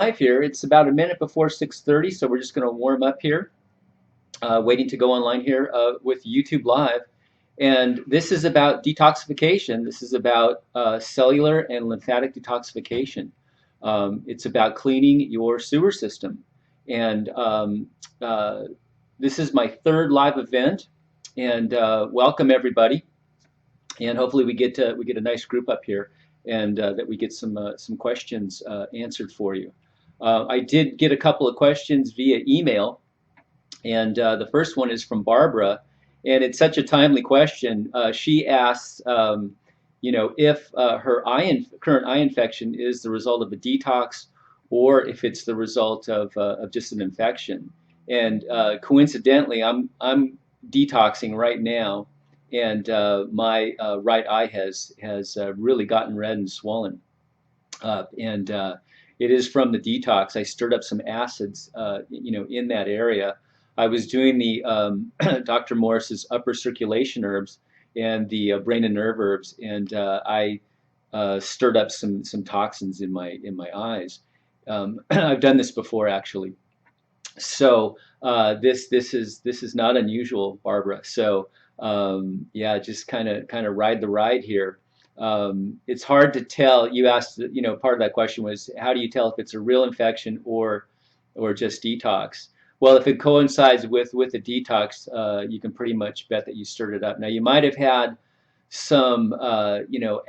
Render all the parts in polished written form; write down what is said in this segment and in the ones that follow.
live here. It's about a minute before 6:30, so we're just going to warm up here, waiting to go online here with YouTube Live. And this is about detoxification. This is about cellular and lymphatic detoxification. It's about cleaning your sewer system. And this is my third live event. And welcome everybody. And hopefully we get a nice group up here, and that we get some questions answered for you. I did get a couple of questions via email, and the first one is from Barbara, and it's such a timely question. She asks, if her current eye infection is the result of a detox, or if it's the result of just an infection. And coincidentally, I'm detoxing right now, and my right eye has really gotten red and swollen, and it is from the detox. I stirred up some acids, in that area. I was doing the Dr. Morse's upper circulation herbs and the brain and nerve herbs, and I stirred up some toxins in my eyes. I've done this before actually, so this is not unusual, Barbara. So yeah, just kind of ride the ride here. It's hard to tell. You asked, part of that question was, how do you tell if it's a real infection or just detox? Well, if it coincides with a detox, you can pretty much bet that you stirred it up. Now, you might have had some,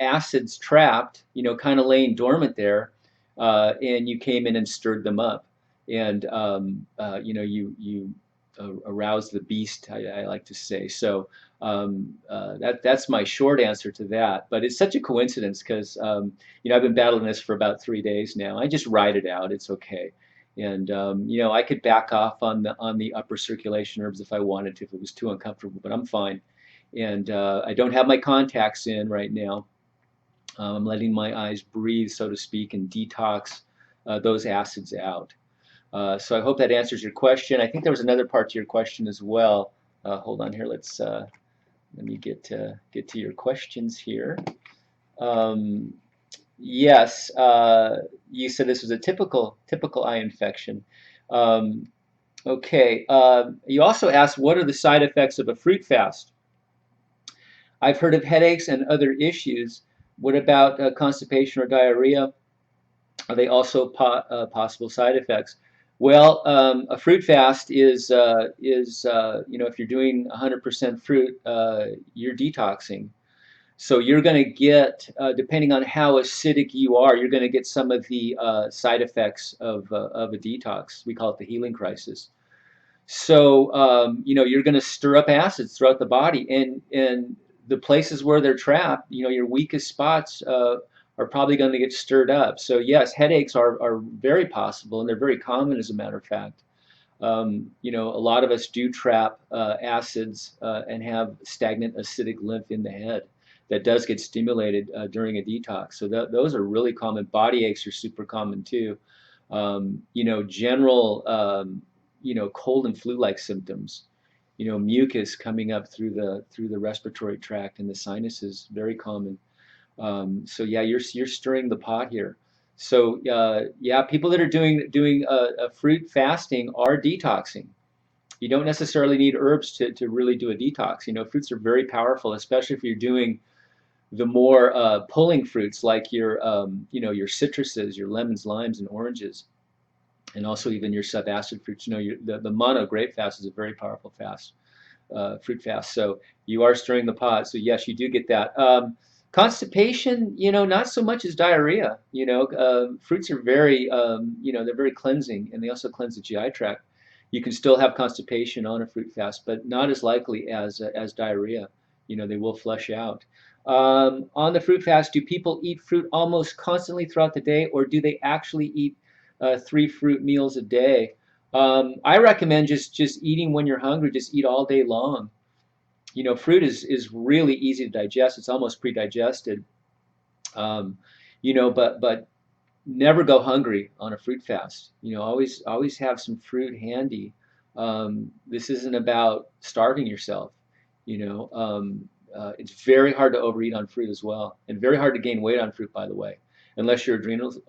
acids trapped, kind of laying dormant there, and you came in and stirred them up, and you aroused the beast, I like to say. So that's my short answer to that. But it's such a coincidence because I've been battling this for about 3 days now. I just ride it out. It's okay. And I could back off on the upper circulation herbs if I wanted to, if it was too uncomfortable. But I'm fine, and I don't have my contacts in right now. I'm letting my eyes breathe, so to speak, and detox those acids out. So I hope that answers your question. I think there was another part to your question as well. Hold on here. Let me get to your questions here. Um, yes, you said this was a typical eye infection. Um, okay. You also asked, what are the side effects of a fruit fast? I've heard of headaches and other issues. What about constipation or diarrhea? Are they also possible side effects? Well, a fruit fast is if you're doing 100% fruit, you're detoxing. So you're going to get, depending on how acidic you are, you're going to get some of the side effects of a detox. We call it the healing crisis. So you're going to stir up acids throughout the body, and the places where they're trapped, your weakest spots are probably going to get stirred up. So yes, headaches are very possible, and they're very common, as a matter of fact. A lot of us do trap acids and have stagnant acidic lymph in the head that does get stimulated during a detox. So those are really common. Body aches are super common too. General, cold and flu-like symptoms. Mucus coming up through the respiratory tract and the sinuses, very common. So yeah, you're stirring the pot here. So yeah, people that are doing a fruit fasting are detoxing. You don't necessarily need herbs to really do a detox. Fruits are very powerful, especially if you're doing the more pulling fruits like your citruses, your lemons, limes, and oranges, and also even your subacid fruits. The mono grape fast is a very powerful fast, fruit fast. So you are stirring the pot. So yes, you do get that. Constipation, not so much as diarrhea. Fruits are very, they're very cleansing, and they also cleanse the GI tract. You can still have constipation on a fruit fast, but not as likely as diarrhea. They will flush out. On the fruit fast, do people eat fruit almost constantly throughout the day, or do they actually eat 3 fruit meals a day? I recommend just eating when you're hungry. Just eat all day long. Fruit is really easy to digest. It's almost pre-digested. Um, but never go hungry on a fruit fast. Always have some fruit handy. This isn't about starving yourself. It's very hard to overeat on fruit as well, and very hard to gain weight on fruit, by the way. unless your adrenals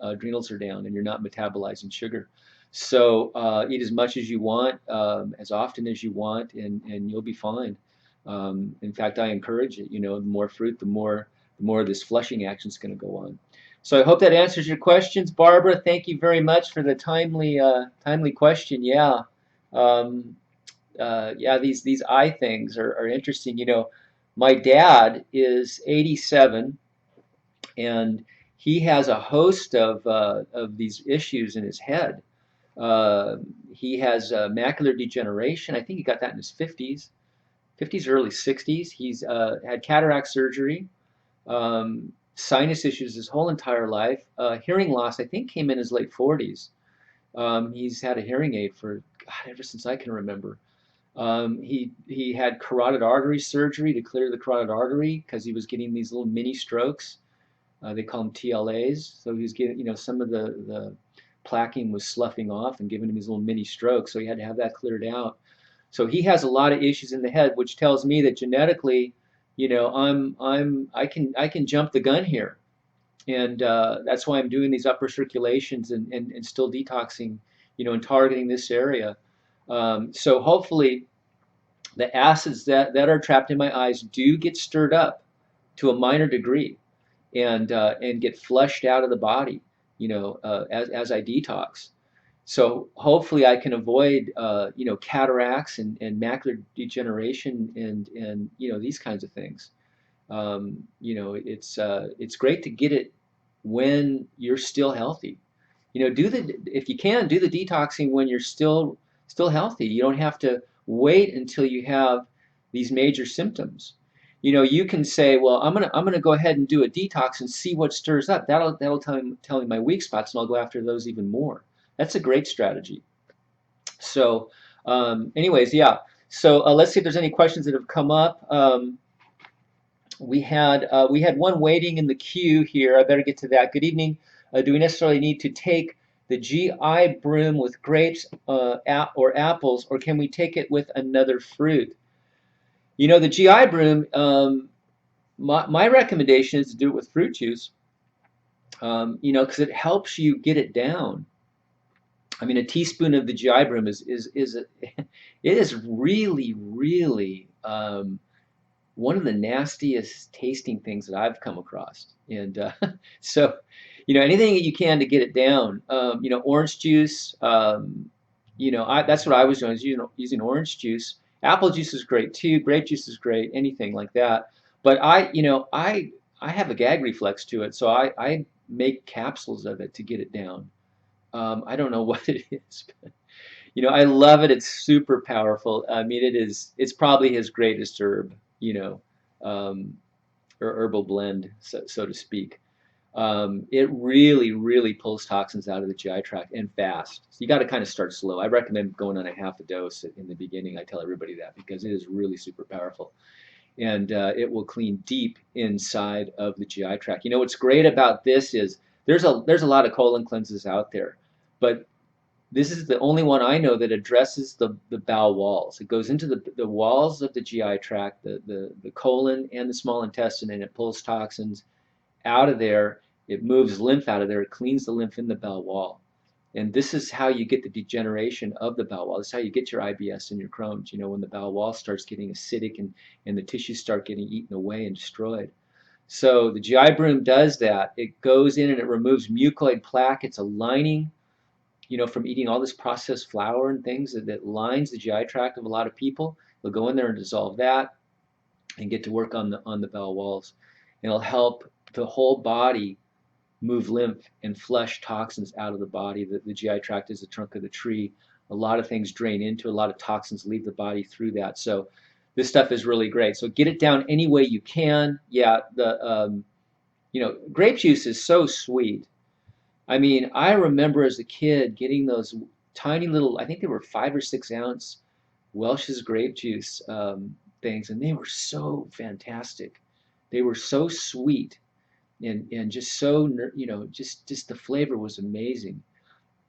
are down and you're not metabolizing sugar. So eat as much as you want, as often as you want, and you'll be fine. In fact, I encourage it. You know, the more fruit, the more this flushing action is going to go on. So I hope that answers your questions, Barbara. Thank you very much for the timely question. Yeah, yeah. These eye things are interesting. You know, my dad is 87, and he has a host of these issues in his head. Uh, he has macular degeneration. I think he got that in his 50s, early 60s. He's had cataract surgery, sinus issues his whole entire life. Hearing loss, I think, came in his late 40s. He's had a hearing aid for God, ever since I can remember. He had carotid artery surgery to clear the carotid artery because he was getting these little mini strokes. They call them TLAs. So he was getting, you know, some of the plaquing was sloughing off and giving him these little mini strokes. So he had to have that cleared out. So he has a lot of issues in the head, which tells me that genetically, you know, I can jump the gun here, and that's why I'm doing these upper circulations and still detoxing, you know, and targeting this area. So hopefully, the acids that are trapped in my eyes do get stirred up to a minor degree, and get flushed out of the body, you know, as I detox. So hopefully I can avoid, you know, cataracts and macular degeneration and you know these kinds of things. You know, it's great to get it when you're still healthy. You know, if you can do the detoxing when you're still healthy. You don't have to wait until you have these major symptoms. You know, you can say, well, I'm gonna go ahead and do a detox and see what stirs up. That'll tell me my weak spots, and I'll go after those even more. That's a great strategy. So, anyways, yeah. So let's see if there's any questions that have come up. We had one waiting in the queue here. I better get to that. Good evening. Do we necessarily need to take the GI broom with grapes or apples, or can we take it with another fruit? You know, the GI broom, my recommendation is to do it with fruit juice, you know, because it helps you get it down. I mean, a teaspoon of the GI broom is it is really one of the nastiest tasting things that I've come across. And so, you know, anything that you can to get it down. You know, orange juice. You know, that's what I was doing. Is using orange juice. Apple juice is great too. Grape juice is great. Anything like that. But you know, I have a gag reflex to it, so I make capsules of it to get it down. I don't know what it is, but you know, I love it. It's super powerful. I mean, it's probably his greatest herb, you know, or herbal blend, so to speak. It really pulls toxins out of the GI tract and fast. So you got to kind of start slow. I recommend going on a half a dose in the beginning. I tell everybody that because it is really super powerful. And it will clean deep inside of the GI tract. You know what's great about this is there's a lot of colon cleanses out there, but this is the only one I know that addresses the bowel walls. It goes into the walls of the GI tract, the colon and the small intestine, and it pulls toxins out of there. It moves lymph out of there. It cleans the lymph in the bowel wall. And this is how you get the degeneration of the bowel wall. This is how you get your IBS and your Crohn's, you know, when the bowel wall starts getting acidic and the tissues start getting eaten away and destroyed. So the GI broom does that. It goes in and it removes mucoid plaque. It's a lining, you know, from eating all this processed flour and things that lines the GI tract of a lot of people. They'll go in there and dissolve that and get to work on the bowel walls. And it'll help the whole body move lymph and flush toxins out of the body. The GI tract is the trunk of the tree. A lot of things drain into, a lot of toxins leave the body through that. So this stuff is really great. So get it down any way you can. Yeah, you know, grape juice is so sweet. I mean, I remember as a kid getting those tiny little, I think they were 5 or 6 ounce Welch's grape juice things, and they were so fantastic. They were so sweet and just so, you know, just the flavor was amazing.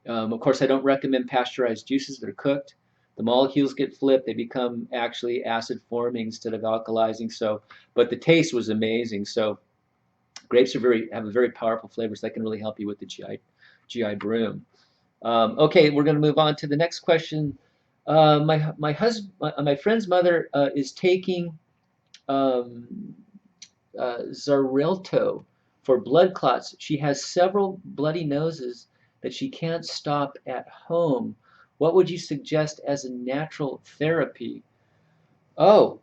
Of course, I don't recommend pasteurized juices that are cooked. The molecules get flipped; they become actually acid forming instead of alkalizing. So, but the taste was amazing. So, Grapes have a very powerful flavor, so that can really help you with the GI broom. Okay, we're going to move on to the next question. My friend's mother is taking um, Xarelto for blood clots. She has several bloody noses that she can't stop at home. What would you suggest as a natural therapy? Oh,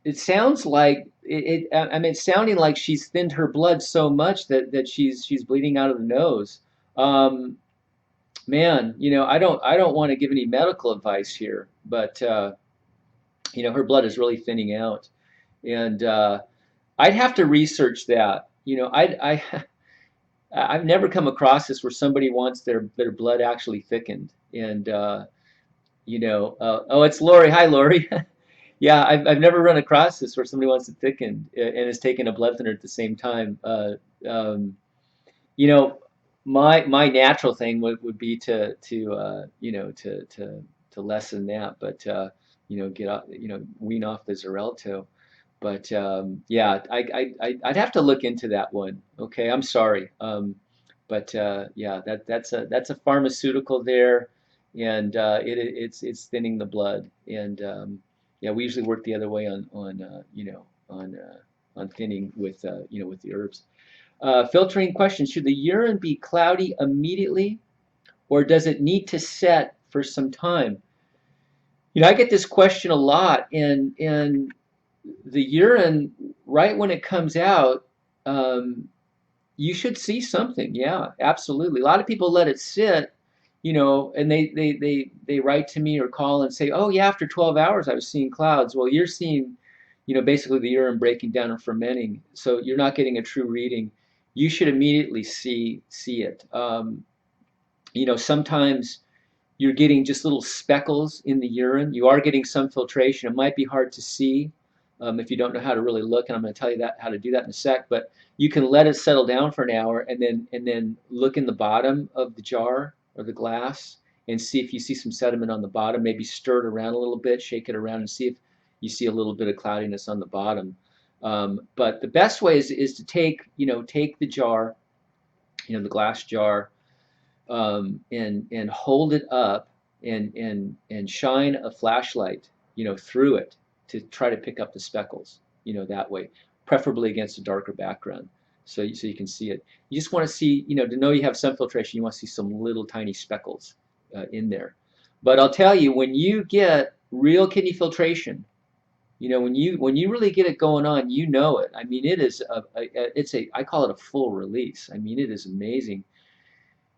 it sounds like I mean, it's sounding like she's thinned her blood so much that she's bleeding out of the nose. Um, Man, I don't want to give any medical advice here, but her blood is really thinning out, and I'd have to research that. I've never come across this where somebody wants their blood actually thickened, and oh, it's Lori. Hi, Lori. Yeah, I've never run across this where somebody wants it thickened and is taking a blood thinner at the same time. Um, you know, my natural thing would be to lessen that, but get off, wean off the Xarelto. But yeah, I'd have to look into that one. Okay, I'm sorry. But yeah, that's a pharmaceutical there, and it's thinning the blood. And yeah, we usually work the other way on thinning with the herbs. Filtering question: should the urine be cloudy immediately, or does it need to set for some time? I get this question a lot, and the urine, right when it comes out, um, you should see something. Yeah, absolutely. A lot of people let it sit, and they write to me or call and say, "Oh yeah, after 12 hours I was seeing clouds." Well, you're seeing, basically the urine breaking down and fermenting, so you're not getting a true reading. You should immediately see it. Sometimes you're getting just little speckles in the urine. You are getting some filtration. It might be hard to see if you don't know how to really look, and I'm going to tell you how to do that in a sec. But you can let it settle down for an hour, and then look in the bottom of the jar or the glass and see if you see some sediment on the bottom. Maybe stir it around a little bit, shake it around, and see if you see a little bit of cloudiness on the bottom. But the best way is to take the jar, the glass jar, and hold it up and shine a flashlight, through it to try to pick up the speckles, that way, preferably against a darker background, so you can see it. You just want to see, to know you have some filtration, you want to see some little tiny speckles in there. But I'll tell you, when you get real kidney filtration, when you really get it going on, it. I mean, it is I call it a full release. I mean, it is amazing.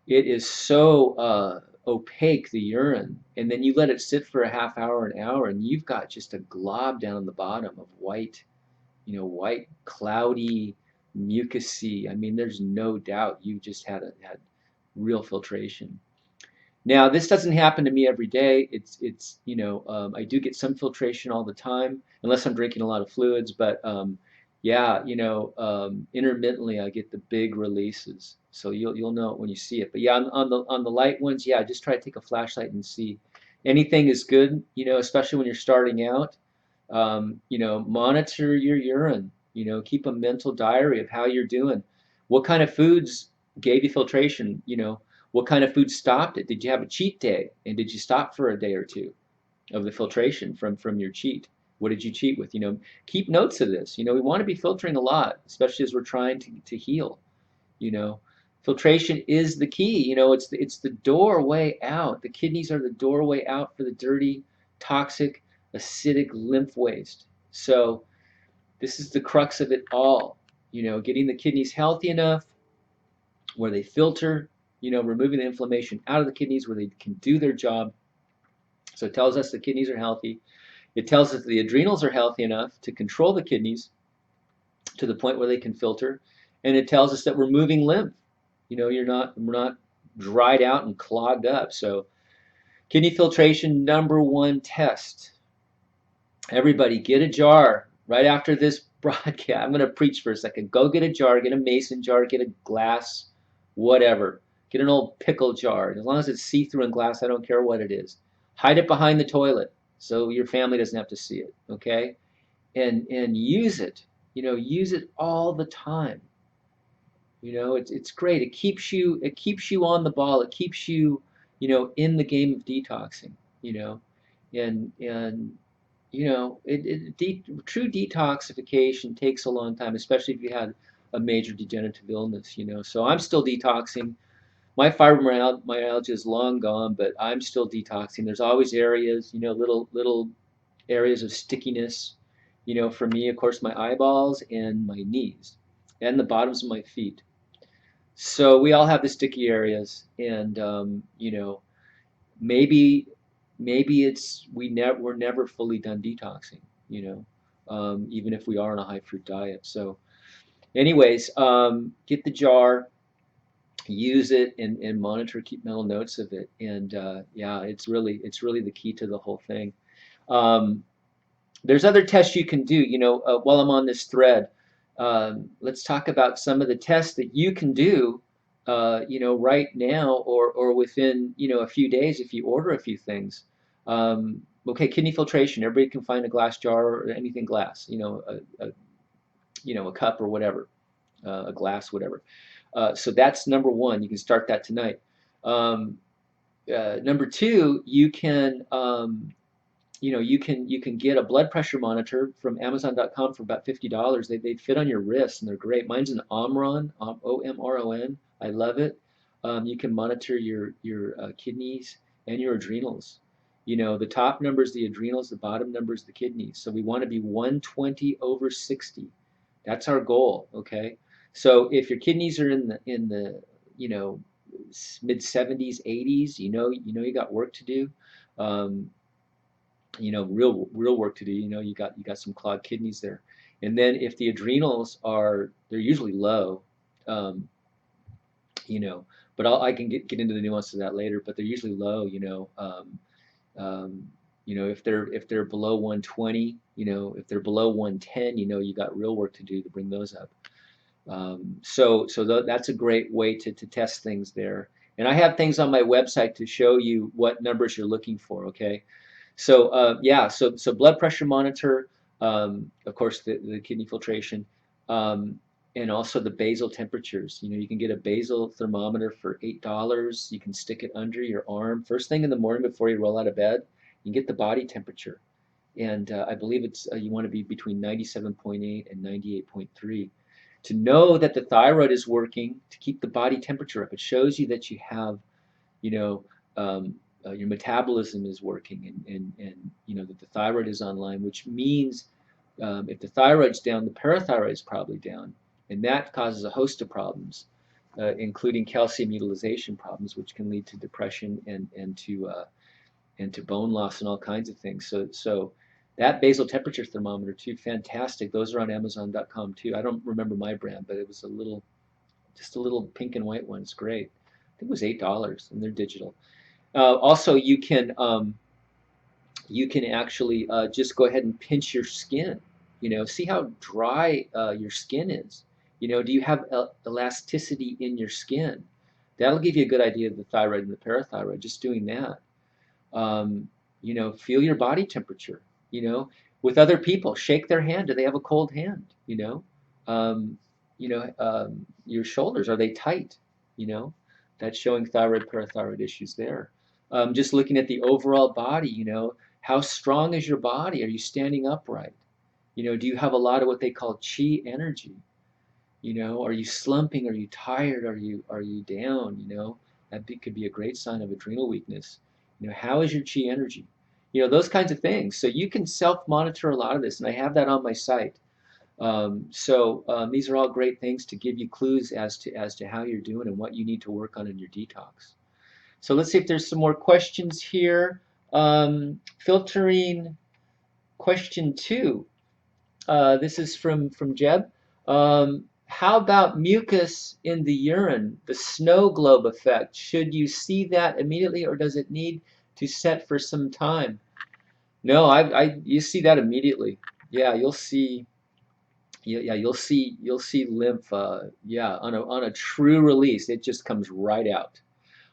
It is so opaque, the urine, and then you let it sit for a half hour, an hour, and you've got just a glob down on the bottom of white, white, cloudy, mucusy. I mean, there's no doubt you just had real filtration. Now, this doesn't happen to me every day. I do get some filtration all the time, unless I'm drinking a lot of fluids. But yeah, intermittently I get the big releases. So you'll know it when you see it. But yeah, on the light ones, yeah, just try to take a flashlight and see. Anything is good, especially when you're starting out. Monitor your urine. Keep a mental diary of how you're doing. What kind of foods gave you filtration? What kind of food stopped it? Did you have a cheat day? And did you stop for a day or two of the filtration from your cheat? What did you cheat with? Keep notes of this. We want to be filtering a lot, especially as we're trying to heal. You know, Filtration is the key. It's the doorway out. The kidneys are the doorway out for the dirty, toxic, acidic lymph waste. So this is the crux of it all. Getting the kidneys healthy enough where they filter, removing the inflammation out of the kidneys where they can do their job. So it tells us the kidneys are healthy. It tells us the adrenals are healthy enough to control the kidneys to the point where they can filter. And it tells us that we're moving lymph. We're not dried out and clogged up. So kidney filtration, number one test. Everybody get a jar right after this broadcast. I'm going to preach for a second. Go get a jar, get a mason jar, get a glass, whatever. Get an old pickle jar. As long as it's see-through and glass, I don't care what it is. Hide it behind the toilet so your family doesn't have to see it, okay? And use it. use it all the time. It's great. It keeps you on the ball. It keeps you, in the game of detoxing. You know, and true detoxification takes a long time, especially if you had a major degenerative illness. So I'm still detoxing. My fibromyalgia is long gone, but I'm still detoxing. There's always areas, little areas of stickiness. For me, of course, my eyeballs and my knees and the bottoms of my feet. So we all have the sticky areas, and maybe we're never fully done detoxing. Even if we are on a high fruit diet. So, anyways, get the jar, use it, and monitor, keep mental notes of it, and yeah, it's really the key to the whole thing. Um, there's other tests you can do. While I'm on this thread, let's talk about some of the tests that you can do. Right now, or within a few days if you order a few things. Okay, kidney filtration. Everybody can find a glass jar or anything glass. A cup or whatever, a glass, whatever. So that's number one. You can start that tonight. Um, Number two, you can get a blood pressure monitor from Amazon.com for about $50. They fit on your wrist and they're great. Mine's an Omron, Omron. I love it. You can monitor your kidneys and your adrenals. The top number is the adrenals, the bottom number is the kidneys. So we want to be 120 over 60. That's our goal. Okay. So if your kidneys are in the you know mid 70s, 80s, you got work to do. Um, real work to do. You got some clogged kidneys there. And then if the adrenals they're usually low, um, you know, but I can get into the nuances of that later. But they're usually low. If they're below 120, if they're below 110, you got real work to do to bring those up. That's a great way to test things there. And I have things on my website to show you what numbers you're looking for. Okay. So yeah, so blood pressure monitor, of course the kidney filtration, um, and also the basal temperatures. You can get a basal thermometer for $8. You can stick it under your arm first thing in the morning before you roll out of bed. You can get the body temperature, and I believe it's you want to be between 97.8 and 98.3 to know that the thyroid is working to keep the body temperature up. It shows you that you have you know, your metabolism is working, and that the thyroid is online, which means if the thyroid's down, the parathyroid is probably down, and that causes a host of problems, including calcium utilization problems, which can lead to depression and to bone loss and all kinds of things. So that basal temperature thermometer too, fantastic. Those are on Amazon.com too. I don't remember my brand, but it was just a little pink and white one. It's great. I think it was $8, and they're digital. Also, you can actually just go ahead and pinch your skin. See how dry your skin is. Do you have elasticity in your skin? That'll give you a good idea of the thyroid and the parathyroid. Just doing that. Feel your body temperature. With other people, shake their hand. Do they have a cold hand? Um, your shoulders, are they tight? You know, that's showing thyroid parathyroid issues there. Just looking at the overall body, how strong is your body? Are you standing upright? Do you have a lot of what they call chi energy? Are you slumping? Are you tired? Are you down? Could be a great sign of adrenal weakness. How is your chi energy? Those kinds of things. So you can self-monitor a lot of this, and I have that on my site. These are all great things to give you clues as to how you're doing and what you need to work on in your detox. So let's see if there's some more questions here. Filtering question 2. This is from Jeb. How about mucus in the urine, the snow globe effect? Should you see that immediately, or does it need to set for some time? No, you see that immediately. Yeah, you'll see. Yeah, you'll see lymph. Yeah, on a true release, it just comes right out.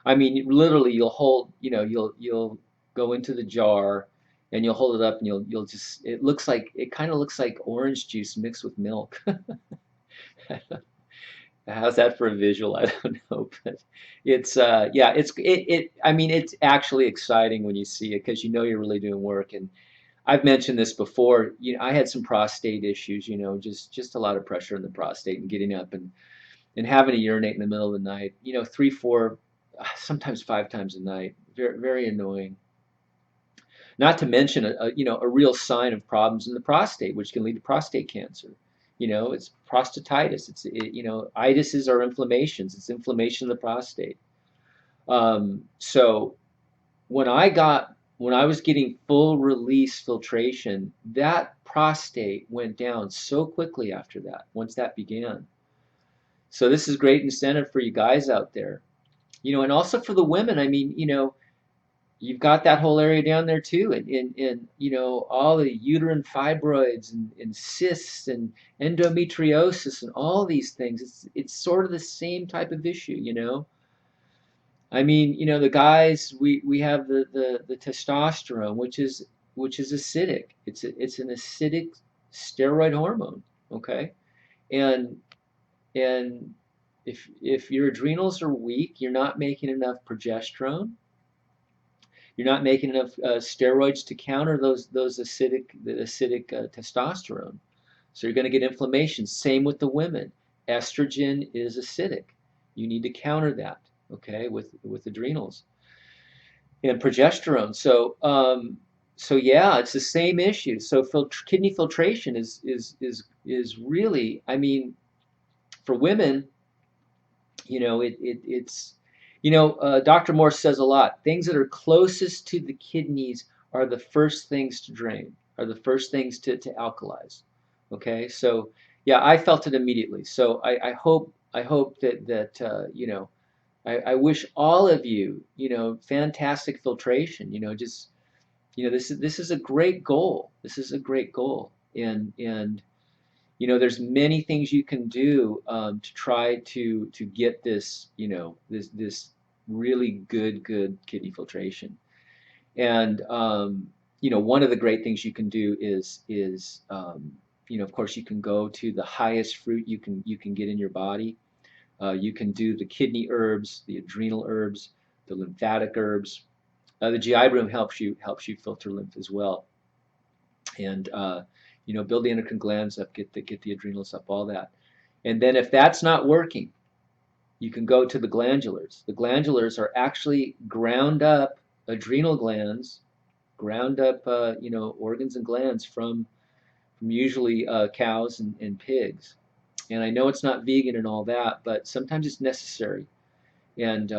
I mean, literally, you'll hold. You'll go into the jar, and you'll hold it up and you'll just, it kind of looks like orange juice mixed with milk. How's that for a visual? I don't know, but it's yeah, I mean, it's actually exciting when you see it because you know you're really doing work. And I've mentioned this before. I had some prostate issues. Just a lot of pressure in the prostate and getting up and having to urinate in the middle of the night. 3, 4, sometimes 5 times a night. Very, very annoying. Not to mention a real sign of problems in the prostate, which can lead to prostate cancer. It's prostatitis. Itises are inflammations. It's inflammation of the prostate. So when I was getting full release filtration, that prostate went down so quickly after that, once that began. So this is great incentive for you guys out there. And also for the women. I mean, you've got that whole area down there too, and all the uterine fibroids and cysts and endometriosis and all these things. It's sort of the same type of issue. I mean, the guys, we have the testosterone, which is acidic. It's an acidic steroid hormone. Okay, and and if your adrenals are weak, you're not making enough progesterone. You're not making enough steroids to counter the acidic testosterone. So you're going to get inflammation. Same with the women. Estrogen is acidic. You need to counter that, okay, with adrenals and progesterone. So yeah, it's the same issue. So kidney filtration is really, I mean, for women, it's Dr. Morse says a lot. Things that are closest to the kidneys are the first things to drain, are the first things to alkalize. Okay, so yeah, I felt it immediately. So I hope that I wish all of you fantastic filtration. Just this is a great goal. This is a great goal, and there's many things you can do to try to get this really good kidney filtration. And one of the great things you can do is of course you can go to the highest fruit you can get in your body. You can do the kidney herbs, the adrenal herbs, the lymphatic herbs. The GI room helps you filter lymph as well, and build the endocrine glands up, get the adrenals up, all that. And then if that's not working, you can go to the glandulars. The glandulars are actually ground up adrenal glands, ground up organs and glands from usually cows and pigs. And I know it's not vegan and all that, but sometimes it's necessary. And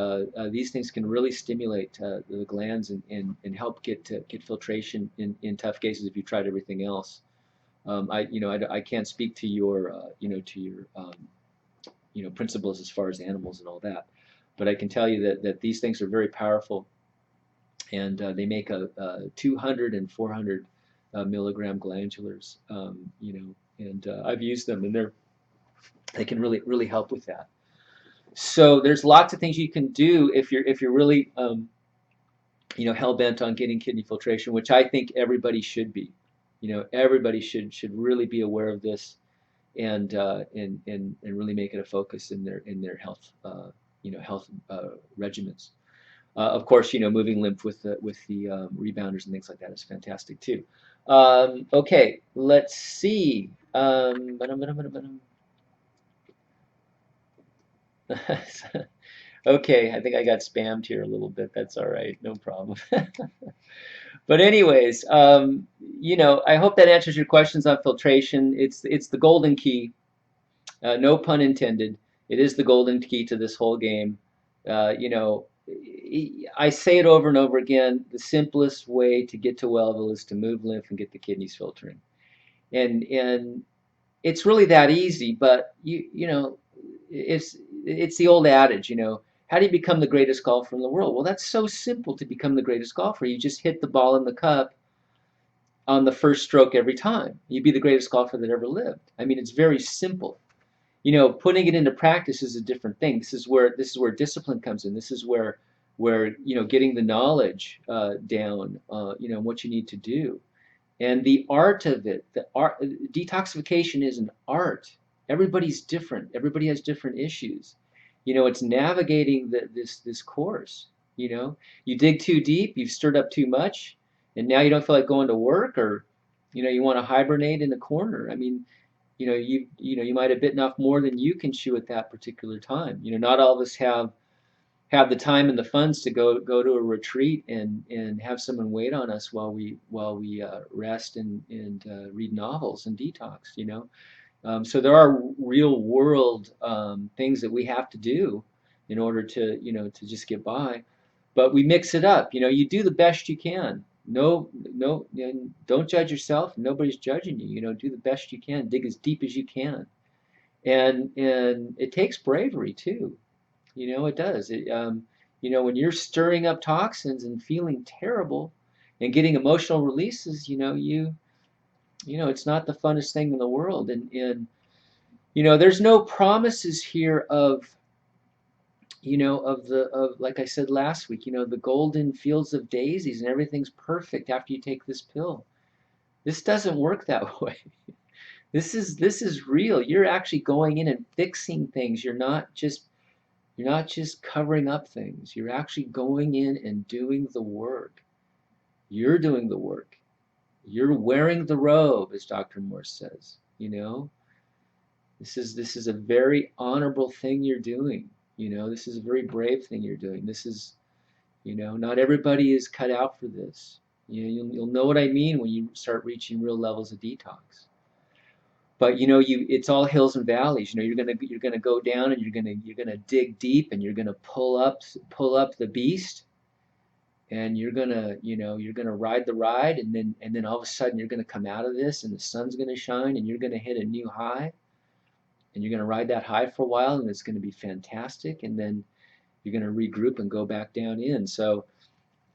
these things can really stimulate the glands and help get filtration in tough cases if you tried everything else. I can't speak to your principles as far as animals and all that, but I can tell you that these things are very powerful, and they make a 200 and 400 milligram glandulars, and I've used them, and they can really help with that. So there's lots of things you can do if you're really hell bent on getting kidney filtration, which I think everybody should be. Everybody should really be aware of this, and really make it a focus in their health health regimens. Of course, moving lymph with the rebounders and things like that is fantastic too. Okay, let's see. Okay, I think I got spammed here a little bit. That's all right, no problem. But anyways, I hope that answers your questions on filtration. It's the golden key. No pun intended. It is the golden key to this whole game. I say it over and over again. The simplest way to get to Wellville is to move lymph and get the kidneys filtering, and it's really that easy. But it's the old adage. How do you become the greatest golfer in the world? Well, that's so simple to become the greatest golfer. You just hit the ball in the cup on the first stroke every time. You'd be the greatest golfer that ever lived. I mean, it's very simple. Putting it into practice is a different thing. This is where discipline comes in. This is where where, getting the knowledge down, what you need to do. And the art of it, the art, detoxification is an art. Everybody's different. Everybody has different issues. It's navigating this course. You dig too deep, you've stirred up too much, and now you don't feel like going to work, or you want to hibernate in the corner. I mean, you might have bitten off more than you can chew at that particular time. Not all of us have the time and the funds to go to a retreat and have someone wait on us while we rest and read novels and detox. So there are real world things that we have to do in order to just get by. But we mix it up. You do the best you can. No, and don't judge yourself. Nobody's judging you. Do the best you can. Dig as deep as you can. And it takes bravery too. It does. When you're stirring up toxins and feeling terrible and getting emotional releases, it's not the funnest thing in the world. And there's no promises here of like I said last week, the golden fields of daisies and everything's perfect after you take this pill. This doesn't work that way. This is real. You're actually going in and fixing things. You're not just covering up things. You're actually going in and doing the work. You're doing the work. You're wearing the robe, as Dr. Morse says. This is a very honorable thing you're doing. This is a very brave thing you're doing. This is, not everybody is cut out for this. You'll know what I mean when you start reaching real levels of detox. But it's all hills and valleys. You're gonna go down, and you're gonna dig deep, and you're gonna pull up the beast, and you're gonna ride the ride, and then all of a sudden you're gonna come out of this, and the sun's gonna shine, and you're gonna hit a new high, and you're gonna ride that high for a while, and it's gonna be fantastic, and then you're gonna regroup and go back down in. So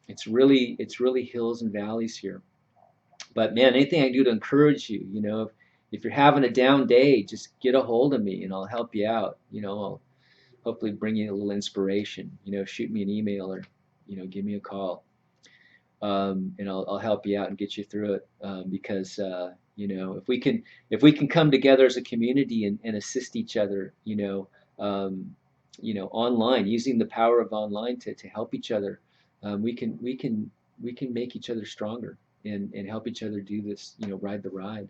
it's really hills and valleys here. But man, anything I can do to encourage you, if you're having a down day, just get a hold of me and I'll help you out. I'll hopefully bring you a little inspiration. Shoot me an email or, give me a call. And I'll help you out and get you through it. Because if we can come together as a community and assist each other, online, using the power of online to help each other, we can make each other stronger and help each other do this, ride the ride.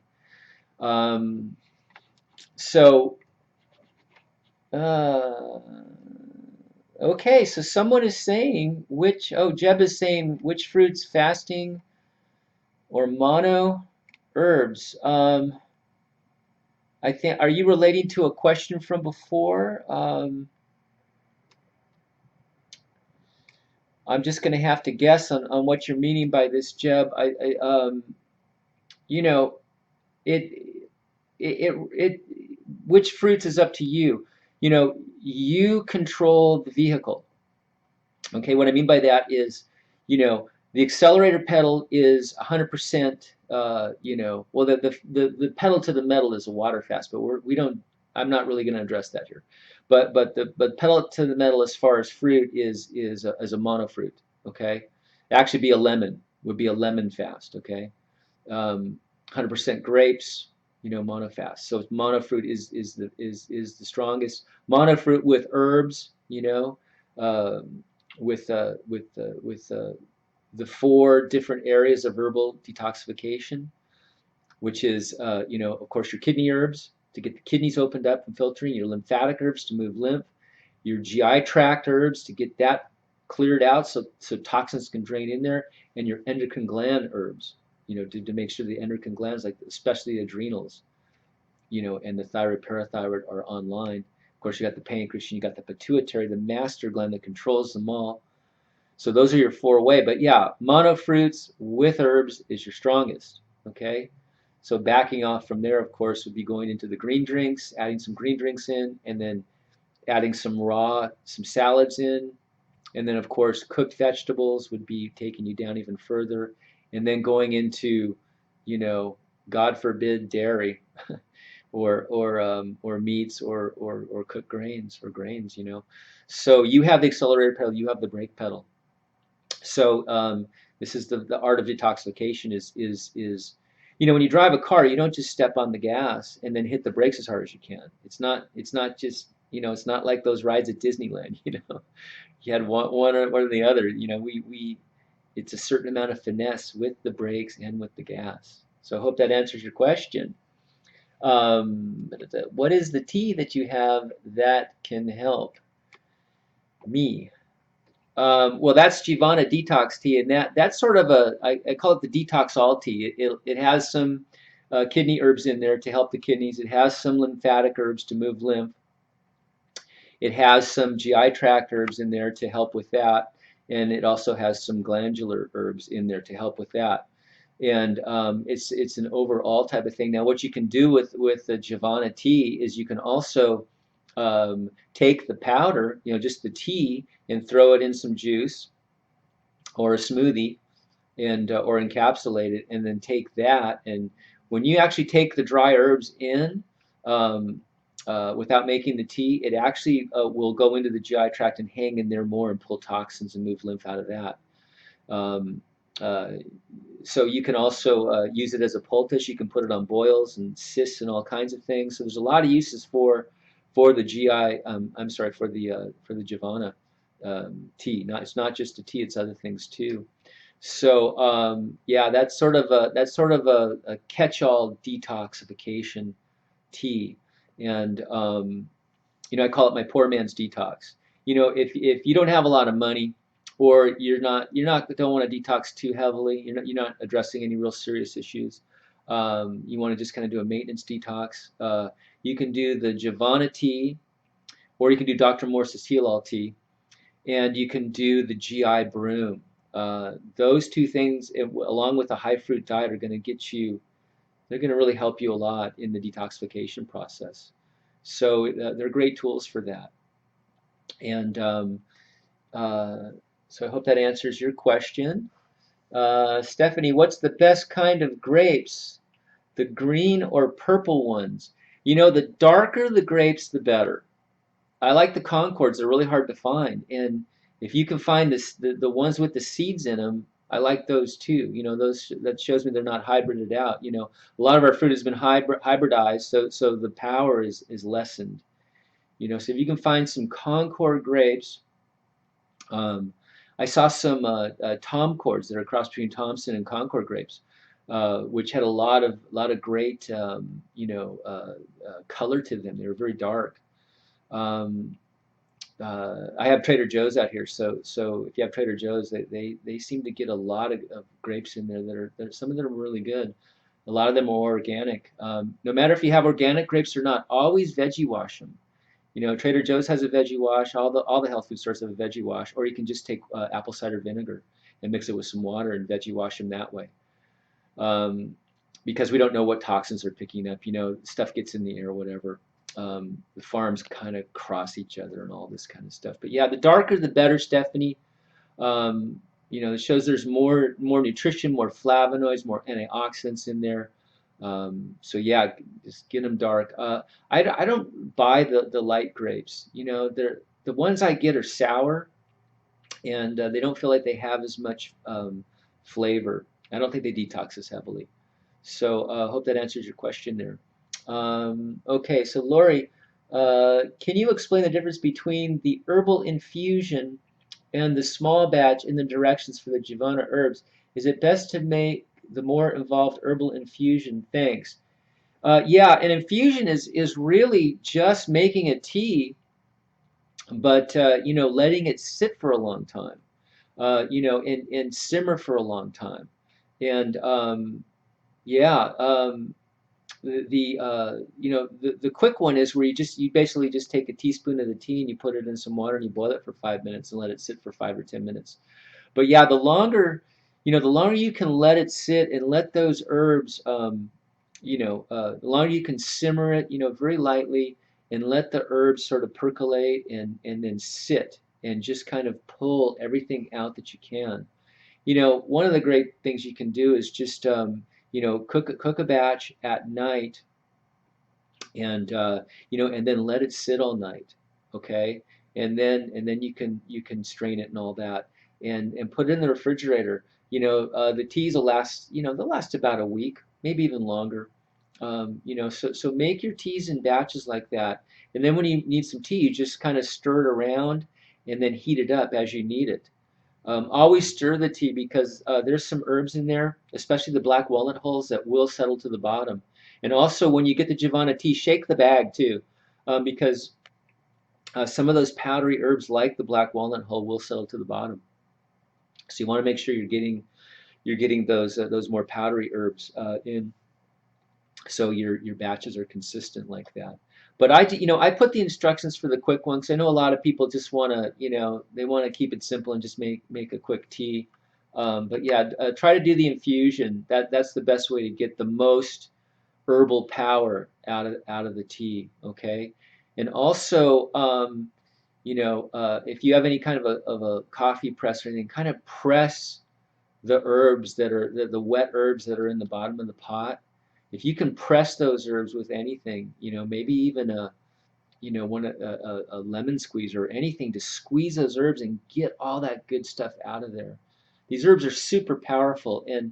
So, okay, so someone is saying Jeb is saying which fruits, fasting or mono herbs? I think, are you relating to a question from before? I'm just going to have to guess on what you're meaning by this, Jeb. You know, it, it, which fruits is up to you. You control the vehicle. Okay, what I mean by that is, the accelerator pedal is 100%. Well, the pedal to the metal is a water fast, but we don't. I'm not really going to address that here. But pedal to the metal as far as fruit is a mono fruit. Okay, actually be a lemon would be a lemon fast. Okay, 100% grapes. Mono fast. So mono fruit is the strongest. Mono fruit with herbs. With the 4 different areas of herbal detoxification, which is, of course, your kidney herbs to get the kidneys opened up and filtering, your lymphatic herbs to move lymph, your GI tract herbs to get that cleared out so toxins can drain in there, and your endocrine gland herbs, to make sure the endocrine glands, like especially the adrenals, and the thyroid, parathyroid are online. Of course, you got the pancreas, and you got the pituitary, the master gland that controls them all. So those are your 4 way. But yeah, mono fruits with herbs is your strongest. Okay. So backing off from there, of course, would be going into the green drinks, adding some green drinks in, and then adding some salads in. And then, of course, cooked vegetables would be taking you down even further. And then going into, God forbid, dairy. or meats or cooked grains or grains. So you have the accelerator pedal, you have the brake pedal. So this is the art of detoxification is when you drive a car, you don't just step on the gas and then hit the brakes as hard as you can. It's not just it's not like those rides at Disneyland. You had one or the other. We it's a certain amount of finesse with the brakes and with the gas. So I hope that answers your question. What is the tea that you have that can help me? Well, that's Jivana Detox Tea, and that's sort of I call it the Detox All Tea. It has some kidney herbs in there to help the kidneys. It has some lymphatic herbs to move lymph. It has some GI tract herbs in there to help with that, and it also has some glandular herbs in there to help with that. And it's an overall type of thing. Now, what you can do with the Jivana tea is you can also take the powder, just the tea, and throw it in some juice or a smoothie, and or encapsulate it, and then take that. And when you actually take the dry herbs in, without making the tea, it actually will go into the GI tract and hang in there more and pull toxins and move lymph out of that. Um, uh, so you can also use it as a poultice. You can put it on boils and cysts and all kinds of things. So there's a lot of uses for the GI. I'm sorry, for the Jivana tea. It's not just a tea; it's other things too. So yeah, that's sort of a catch-all detoxification tea, and I call it my poor man's detox. If you don't have a lot of money, or you're not don't want to detox too heavily, you're not addressing any real serious issues. You want to just kind of do a maintenance detox. You can do the Jivana tea, or you can do Dr. Morse's Heal All tea, and you can do the GI Broom. Those two things, along with a high fruit diet, are going to get you. They're going to really help you a lot in the detoxification process. So they're great tools for that. And uh, so I hope that answers your question. Stephanie, what's the best kind of grapes? The green or purple ones? The darker the grapes, the better. I like the Concords. They're really hard to find. And if you can find the ones with the seeds in them, I like those too. Those that shows me they're not hybrided out. A lot of our fruit has been hybridized, so the power is lessened. So if you can find some Concord grapes, um, I saw some Tom Cords that are a cross between Thompson and Concord grapes, which had a lot of great color to them. They were very dark. Um, I have Trader Joe's out here, so if you have Trader Joe's, they seem to get a lot of grapes in there some of them are really good. A lot of them are organic. No matter if you have organic grapes or not, always veggie wash them. Trader Joe's has a veggie wash. All the health food stores have a veggie wash, or you can just take apple cider vinegar and mix it with some water and veggie wash them that way. Um, because we don't know what toxins they're picking up. Stuff gets in the air, whatever. The farms kind of cross each other and all this kind of stuff. But yeah, the darker the better, Stephanie. It shows there's more nutrition, more flavonoids, more antioxidants in there. So yeah, just get them dark. I don't buy the light grapes. The ones I get are sour, and they don't feel like they have as much flavor. I don't think they detox as heavily. So hope that answers your question there. Okay, so Lori, can you explain the difference between the herbal infusion and the small batch in the directions for the Jivana herbs? Is it best to make the more involved herbal infusion? Thanks. Yeah, an infusion is really just making a tea, but letting it sit for a long time, and simmer for a long time, and yeah. The quick one is where you basically just take a teaspoon of the tea and you put it in some water and you boil it for 5 minutes and let it sit for 5 or 10 minutes. But yeah, the longer you can let it sit and let those herbs, the longer you can simmer it, very lightly, and let the herbs sort of percolate and then sit and just kind of pull everything out that you can. One of the great things you can do is just cook a batch at night, and and then let it sit all night, okay, and then you can strain it and all that, and put it in the refrigerator. The teas will last, they'll last about a week, maybe even longer. So make your teas in batches like that, and then when you need some tea, you just kind of stir it around and then heat it up as you need it. Always stir the tea because there's some herbs in there, especially the black walnut hulls, that will settle to the bottom. And also, when you get the Giovanna tea, shake the bag too, because some of those powdery herbs, like the black walnut hull, will settle to the bottom. So you want to make sure you're getting those more powdery herbs in, so your batches are consistent like that. But I put the instructions for the quick one because I know a lot of people just want to, they want to keep it simple and just make a quick tea. But yeah, try to do the infusion. That's the best way to get the most herbal power out of the tea. Okay, and also, if you have any kind of a coffee press or anything, kind of press the herbs that are the wet herbs that are in the bottom of the pot. If you can press those herbs with anything, maybe even a lemon squeeze or anything to squeeze those herbs and get all that good stuff out of there. These herbs are super powerful, and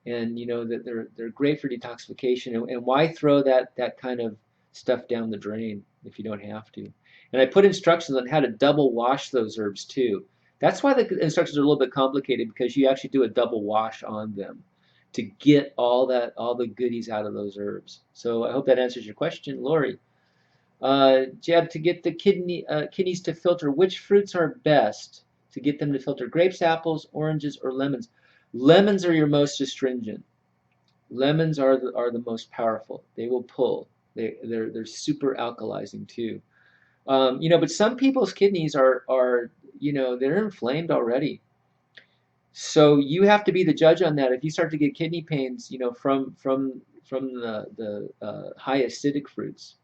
that they're great for detoxification. And why throw that kind of stuff down the drain if you don't have to? And I put instructions on how to double wash those herbs too. That's why the instructions are a little bit complicated, because you actually do a double wash on them to get all the goodies out of those herbs. So I hope that answers your question, Lori. Jeb, to get the kidneys to filter, which fruits are best to get them to filter? Grapes, apples, oranges, or lemons? Lemons are your most astringent. Lemons are the most powerful. They will pull. They're super alkalizing too. But some people's kidneys are they're inflamed already. So you have to be the judge on that. If you start to get kidney pains, from the high acidic fruits,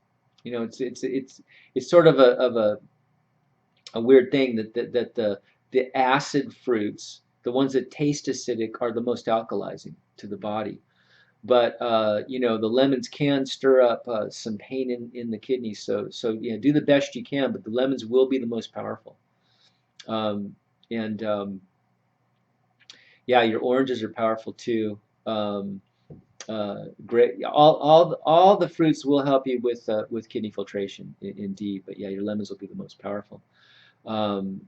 it's sort of a weird thing that the acid fruits, the ones that taste acidic, are the most alkalizing to the body. But the lemons can stir up some pain in the kidneys. So do the best you can, but the lemons will be the most powerful. And yeah, your oranges are powerful too. Great. All the fruits will help you with kidney filtration, indeed. But yeah, your lemons will be the most powerful. Um,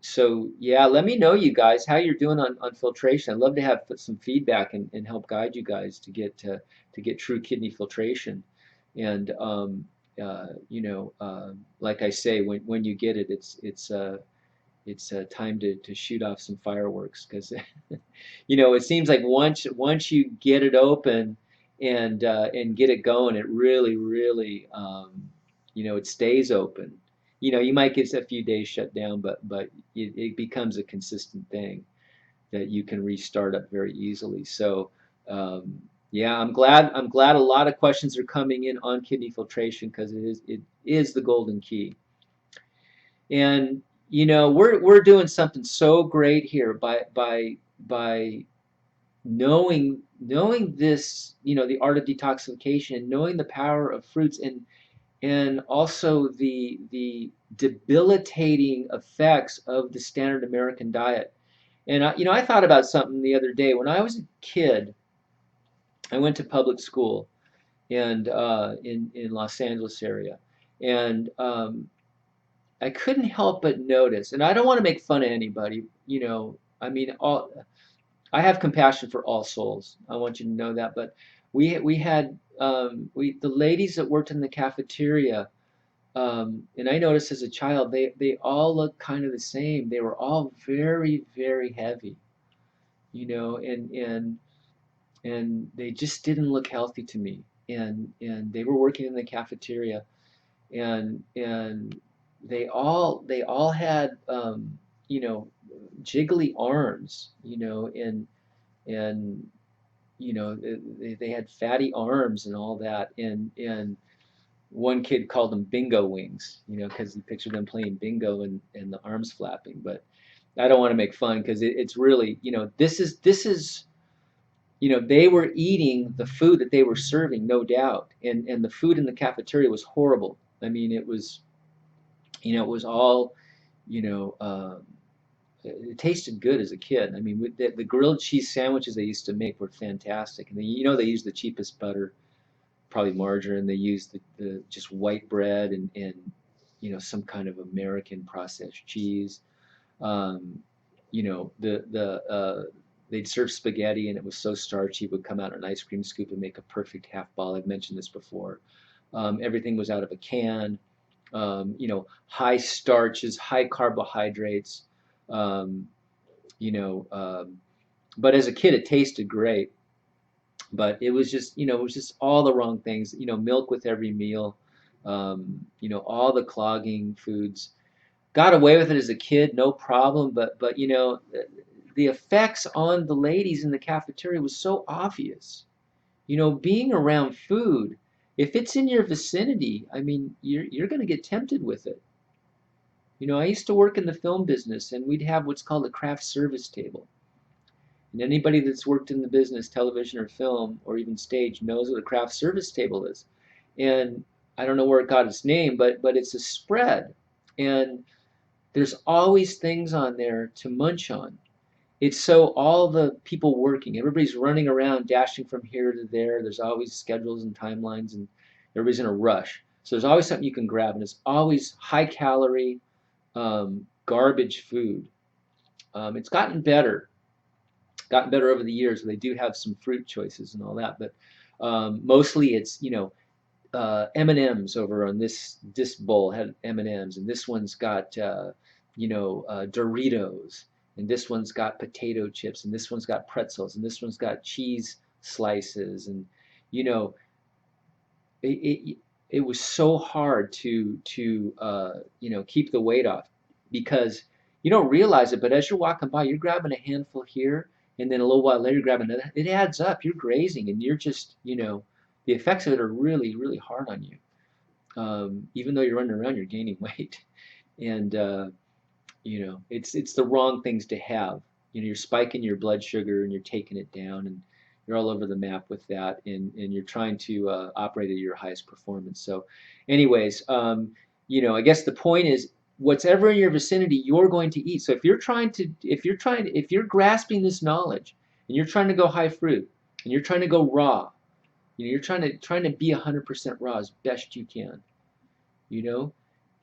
so yeah, let me know, you guys, how you're doing on filtration. I'd love to have some feedback and help guide you guys to get true kidney filtration. And like I say, when you get it, it's time to shoot off some fireworks, because it seems like once you get it open and get it going, it really it stays open. You might get a few days shut down, but it becomes a consistent thing that you can restart up very easily. So yeah, I'm glad a lot of questions are coming in on kidney filtration, because it is the golden key. And we're doing something so great here by knowing this, the art of detoxification, and knowing the power of fruits, and also the debilitating effects of the standard American diet. And I thought about something the other day. When I was a kid, I went to public school, and in Los Angeles area, and I couldn't help but notice, and I don't want to make fun of anybody. I mean, I have compassion for all souls. I want you to know that. But we had the ladies that worked in the cafeteria, and I noticed as a child, they all looked kind of the same. They were all very, very heavy, and they just didn't look healthy to me. And they were working in the cafeteria, and they all had jiggly arms, and they had fatty arms and all that, and one kid called them bingo wings, because he pictured them playing bingo and the arms flapping. But I don't want to make fun, because it's really, this is they were eating the food that they were serving, no doubt, and the food in the cafeteria was horrible. I mean, it was all, you know, it tasted good as a kid. I mean, the grilled cheese sandwiches they used to make were fantastic, and they used the cheapest butter, probably margarine. They used the just white bread and some kind of American processed cheese. Um, they'd serve spaghetti and it was so starchy, it would come out in an ice cream scoop and make a perfect half ball. I've mentioned this before. Everything was out of a can. High starches, high carbohydrates. Um, you know, um, but as a kid, it tasted great. But it was just all the wrong things. Milk with every meal. All the clogging foods. Got away with it as a kid, no problem. But the effects on the ladies in the cafeteria was so obvious. Being around food, if it's in your vicinity, I mean, you're going to get tempted with it. I used to work in the film business, and we'd have what's called a craft service table. And anybody that's worked in the business, television or film or even stage, knows what a craft service table is. And I don't know where it got its name, but it's a spread, and there's always things on there to munch on. It's so all the people working, everybody's running around, dashing from here to there. There's always schedules and timelines, and everybody's in a rush. So there's always something you can grab, and it's always high calorie, garbage food. It's gotten better over the years. They do have some fruit choices and all that, but mostly it's M&Ms over on this bowl had M&Ms, and this one's got Doritos, and this one's got potato chips, and this one's got pretzels, and this one's got cheese slices, and you know it it, it was so hard to keep the weight off because you don't realize it, but as you're walking by, you're grabbing a handful here, and then a little while later, you're grabbing another. It adds up. You're grazing, and you're just the effects of it are really really hard on you. Even though you're running around, you're gaining weight, and it's the wrong things to have. You're spiking your blood sugar and you're taking it down, and you're all over the map with that, and you're trying to operate at your highest performance. So, anyways, I guess the point is, what's ever in your vicinity, you're going to eat. So if you're grasping this knowledge, and you're trying to go high fruit, and you're trying to go raw, you're trying to be 100% raw as best you can. You know,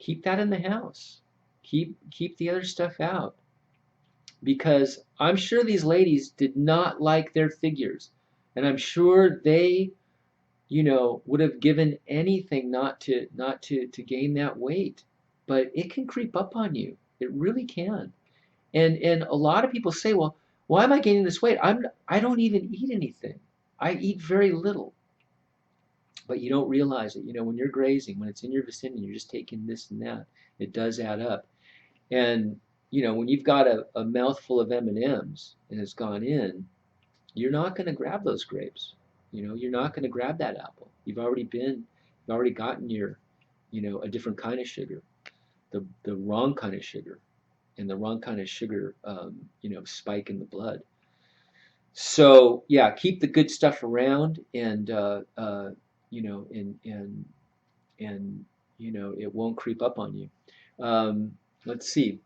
keep that in the house. Keep the other stuff out, because I'm sure these ladies did not like their figures, and I'm sure they, would have given anything not to gain that weight. But it can creep up on you. It really can. And a lot of people say, well, why am I gaining this weight? I don't even eat anything. I eat very little. But you don't realize it. When you're grazing, when it's in your vicinity, you're just taking this and that. It does add up. And when you've got a mouthful of M&Ms and it's gone in, you're not going to grab those grapes. You're not going to grab that apple. You've already gotten your, a different kind of sugar, the wrong kind of sugar, and the wrong kind of sugar, spike in the blood. So yeah, keep the good stuff around, and and it won't creep up on you. Let's see.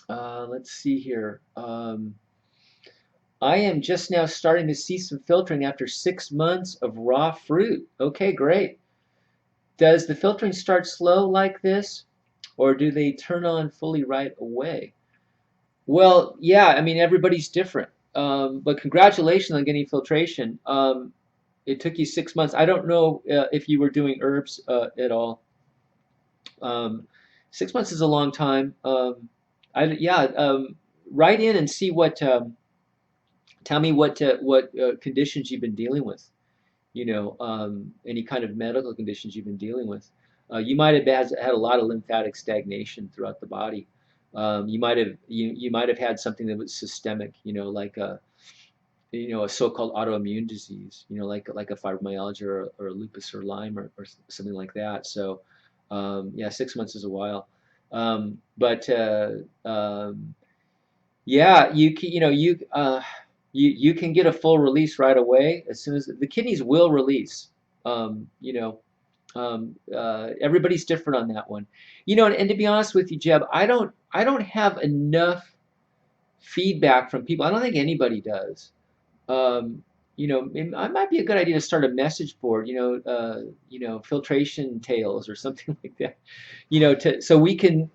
Let's see here. I am just now starting to see some filtering after 6 months of raw fruit. Okay, great. Does the filtering start slow like this, or do they turn on fully right away? Well, yeah, I mean, everybody's different. But congratulations on getting filtration. It took you 6 months. I don't know if you were doing herbs at all. Um, 6 months is a long time. Yeah, write in and see tell me what conditions you've been dealing with. Any kind of medical conditions you've been dealing with. You might have had a lot of lymphatic stagnation throughout the body. You might have had something that was systemic, like a so-called autoimmune disease, like a fibromyalgia or a lupus or Lyme or something like that. So, yeah, 6 months is a while. But yeah, you you can get a full release right away as soon as the kidneys will release. You know, everybody's different on that one. You know, and to be honest with you, Jeb, I don't have enough feedback from people. I don't think anybody does. Um, you know, it might be a good idea to start a message board. You know, filtration tales or something like that. You know, so we can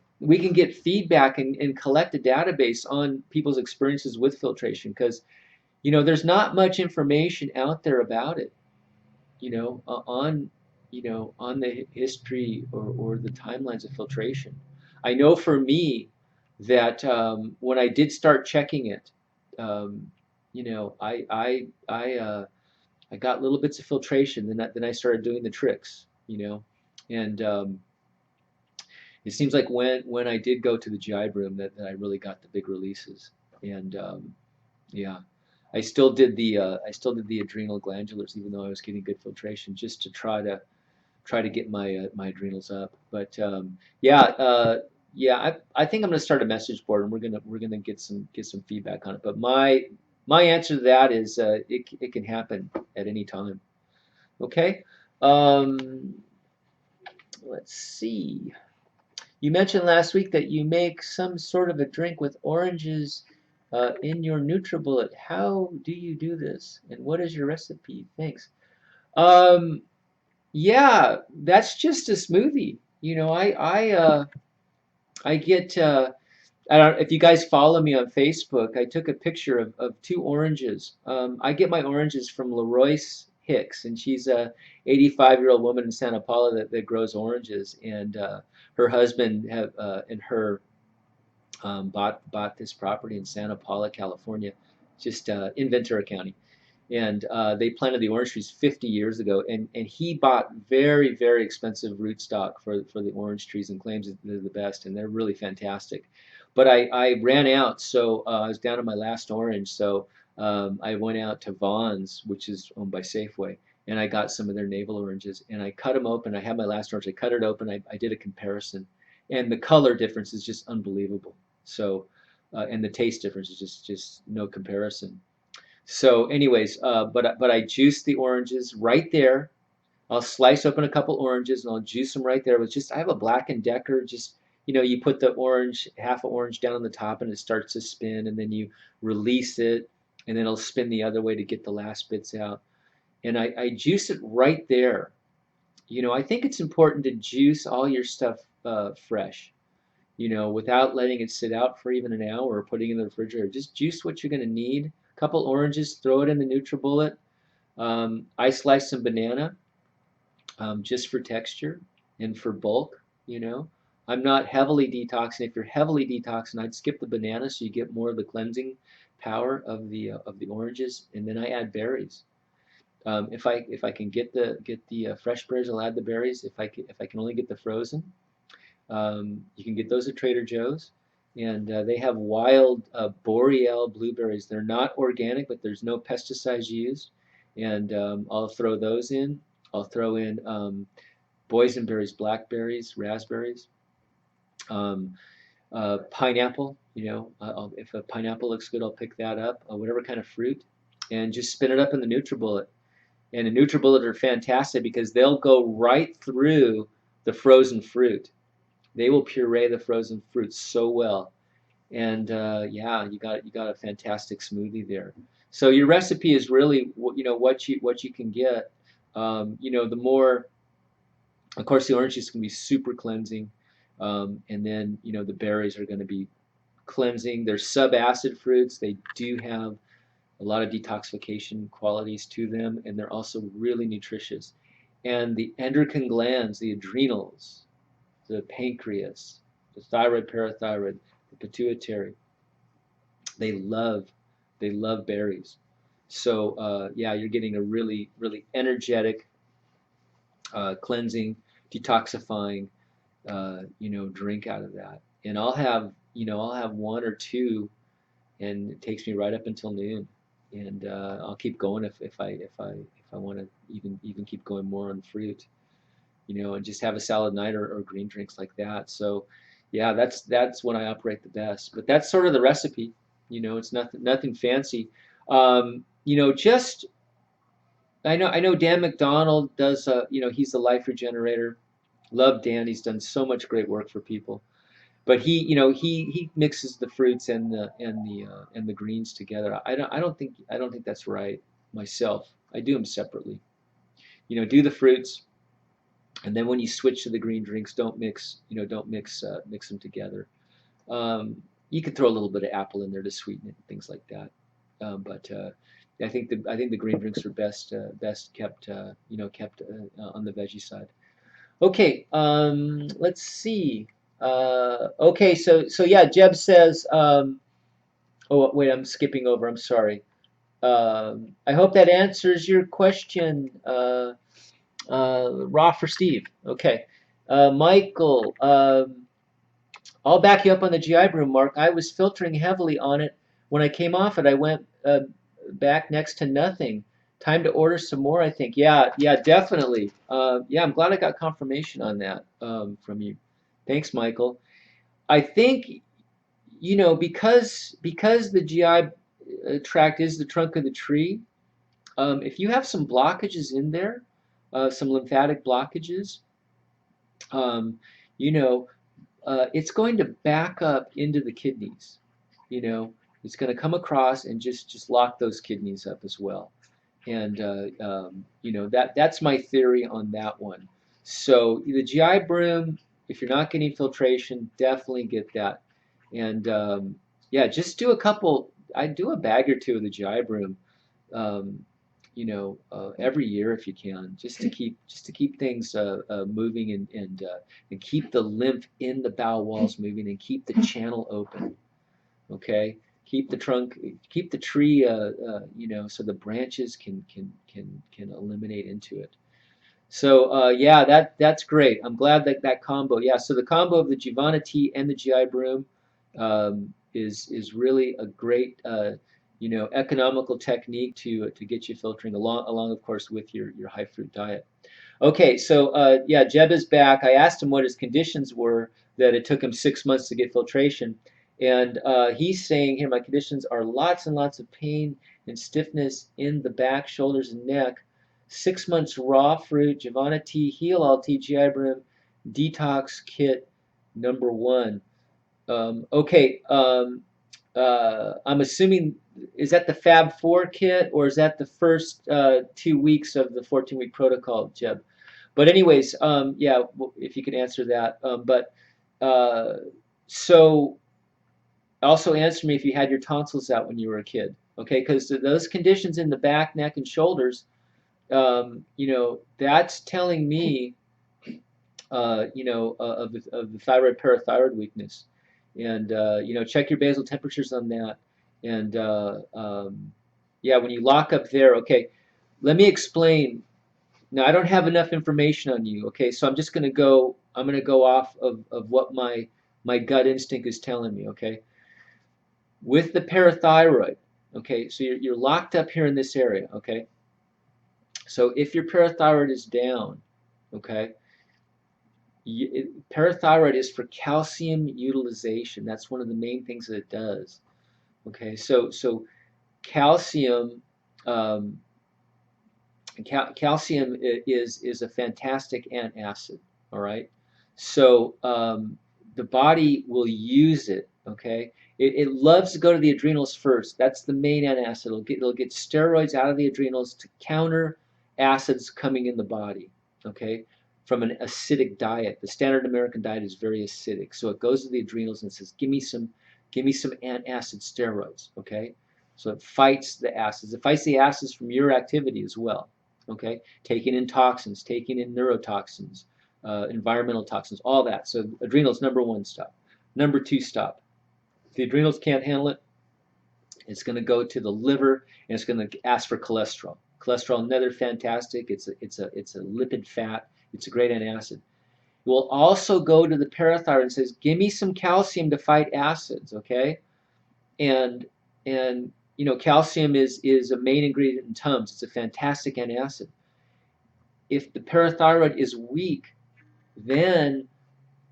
get feedback and collect a database on people's experiences with filtration because you know there's not much information out there about it. You know, on the history or the timelines of filtration. I know for me that when I did start checking it, um, you know, I got little bits of filtration. Then I started doing the tricks. You know, and it seems like when I did go to the GI room that I really got the big releases. And yeah, I still did the adrenal glandulars even though I was getting good filtration just to try to get my adrenals up. But yeah, I think I'm gonna start a message board and we're gonna get some feedback on it. But my answer to that is it can happen at any time. Okay. Um, let's see. You mentioned last week that you make some sort of a drink with oranges in your NutriBullet. How do you do this, and what is your recipe? Thanks. Um, yeah, that's just a smoothie. You know, I get I don't if you guys follow me on Facebook. I took a picture of two oranges. I get my oranges from Leroyce Hicks, and she's a 85-year-old woman in Santa Paula that grows oranges, and her husband and her bought this property in Santa Paula, California, just in Ventura County, and they planted the orange trees 50 years ago, and he bought very very expensive rootstock for the orange trees and claims that they're the best, and they're really fantastic. But I ran out, so I was down to my last orange, so I went out to Vaughn's, which is owned by Safeway, and I got some of their navel oranges, and I cut them open. I had my last orange. I cut it open. I did a comparison, and the color difference is just unbelievable. So, and the taste difference is just no comparison. So, anyways, but I juice the oranges right there. I'll slice open a couple oranges and I'll juice them right there. With just I have a Black and Decker. Just you put the orange, half an orange down on the top, and it starts to spin, and then you release it, and then it'll spin the other way to get the last bits out. And I juice it right there. You know, I think it's important to juice all your stuff fresh. You know, without letting it sit out for even an hour or putting it in the refrigerator. Just juice what you're going to need. A couple oranges, throw it in the NutriBullet. I slice some banana just for texture and for bulk. You know, I'm not heavily detoxing. If you're heavily detoxing, I'd skip the banana so you get more of the cleansing power of the oranges, and then I add berries. If I can get the fresh berries, I'll add the berries. If I can only get the frozen, you can get those at Trader Joe's, and they have wild boreal blueberries. They're not organic, but there's no pesticides used, and I'll throw those in. I'll throw in boysenberries, blackberries, raspberries, um, pineapple. If a pineapple looks good, I'll pick that up. Whatever kind of fruit, and just spin it up in the NutriBullet. And the NutriBullet are fantastic because they'll go right through the frozen fruit. They will puree the frozen fruit so well, and yeah, you got a fantastic smoothie there. So your recipe is really what you can get. The more, of course, the orange juice can be super cleansing, and then the berries are going to be cleansing. They're sub-acid fruits. They do have a lot of detoxification qualities to them, and they're also really nutritious. And the endocrine glands, the adrenals, the pancreas, the thyroid, parathyroid, the pituitary. They love they love berries. So yeah, you're getting a really really energetic, cleansing, detoxifying, drink out of that. And I'll have one or two, and it takes me right up until noon. And I'll keep going if I want to even keep going more on fruit. And just have a salad night or green drinks like that. So, yeah, that's when I operate the best. But that's sort of the recipe. It's nothing fancy. Just I know Dan McDonald does. He's the life regenerator. Love Dan. He's done so much great work for people. But he mixes the fruits and the greens together. I don't think that's right myself. I do them separately. Do the fruits, and then when you switch to the green drinks, don't mix them together. You could throw a little bit of apple in there to sweeten it and things like that. But I think the green drinks are best kept on the veggie side. Okay, let's see. Okay, so yeah, Jeb says. Oh wait, I'm skipping over. I'm sorry. I hope that answers your question, Raw for Steve. Okay, Michael. I'll back you up on the GI broom, Mark. I was filtering heavily on it. When I came off it, I went back next to nothing. Time to order some more, I think. Yeah, yeah, definitely. Yeah, I'm glad I got confirmation on that from you. Thanks, Michael. I think, because the GI tract is the trunk of the tree, if you have some blockages in there, some lymphatic blockages, um, you know, it's going to back up into the kidneys. You know, it's going to come across and just lock those kidneys up as well. And that's my theory on that one. So the GI broom, if you're not getting filtration, definitely get that. And yeah, just do a couple. I do a bag or two of the GI broom. Um, every year if you can, just to keep things moving and keep the lymph in the bowel walls moving and keep the channel open. Okay, keep the tree, so the branches can eliminate into it. So yeah, that's great. I'm glad that combo. Yeah, so the combo of the Giovanna tea and the GI broom is really a great economical technique to get you filtering along of course with your high fruit diet. Okay, so yeah, Jeb is back. I asked him what his conditions were that it took him 6 months to get filtration, and he's saying here my conditions are lots and lots of pain and stiffness in the back, shoulders, and neck. 6 months raw fruit, Giovanna tea, Heal All tea, GI Brim, detox kit number 1. Okay, I'm assuming, is that the Fab 4 kit or is that the first 2 weeks of the 14-week protocol, Jeb? But anyways, yeah, if you could answer that. But so also answer me if you had your tonsils out when you were a kid, okay? Because those conditions in the back, neck, and shoulders, that's telling me, of the thyroid parathyroid weakness, and check your basal temperatures on that, and yeah, when you lock up there, okay, let me explain. Now, I don't have enough information on you, okay? So I'm gonna go off of what my gut instinct is telling me, okay? With the parathyroid, okay? So you're locked up here in this area, okay? So if your parathyroid is down, okay, parathyroid is for calcium utilization. That's one of the main things that it does. Okay, so calcium, um, calcium is a fantastic antacid. All right, so the body will use it. Okay, it loves to go to the adrenals first. That's the main antacid. It'll get steroids out of the adrenals to counter acids coming in the body. Okay, from an acidic diet. The standard American diet is very acidic, so it goes to the adrenals and says, give me some antacid steroids. Okay, so it fights the acids. It fights the acids from your activity as well. Okay, taking in toxins, taking in neurotoxins, environmental toxins, all that. So adrenals, number 1 stop. Number 2 stop. If the adrenals can't handle it, it's going to go to the liver and it's going to ask for cholesterol. Cholesterol, another fantastic. It's a lipid fat. It's a great antacid. It will also go to the parathyroid and says, give me some calcium to fight acids. Okay, and calcium is a main ingredient in Tums. It's a fantastic antacid. If the parathyroid is weak, then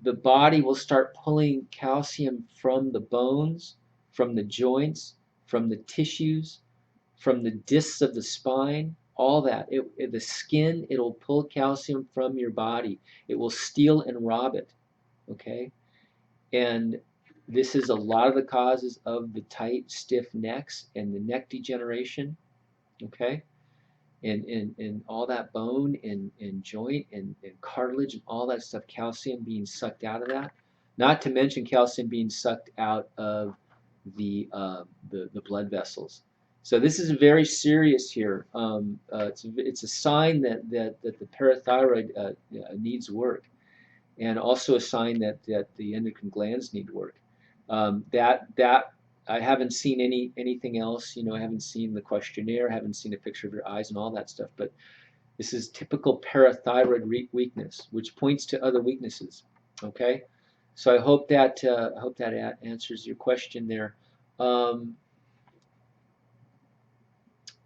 the body will start pulling calcium from the bones, from the joints, from the tissues, from the discs of the spine, all that. The skin, it'll pull calcium from your body. It will steal and rob it, okay? And this is a lot of the causes of the tight, stiff necks and the neck degeneration, okay? And all that bone and joint and cartilage and all that stuff, calcium being sucked out of that. Not to mention calcium being sucked out of the blood vessels. So this is very serious here. It's a sign that the parathyroid needs work, and also a sign that the endocrine glands need work. That I haven't seen anything else. You know, I haven't seen the questionnaire, haven't seen a picture of your eyes and all that stuff. But this is typical parathyroid weakness, which points to other weaknesses. Okay, so I hope that answers your question there. Um,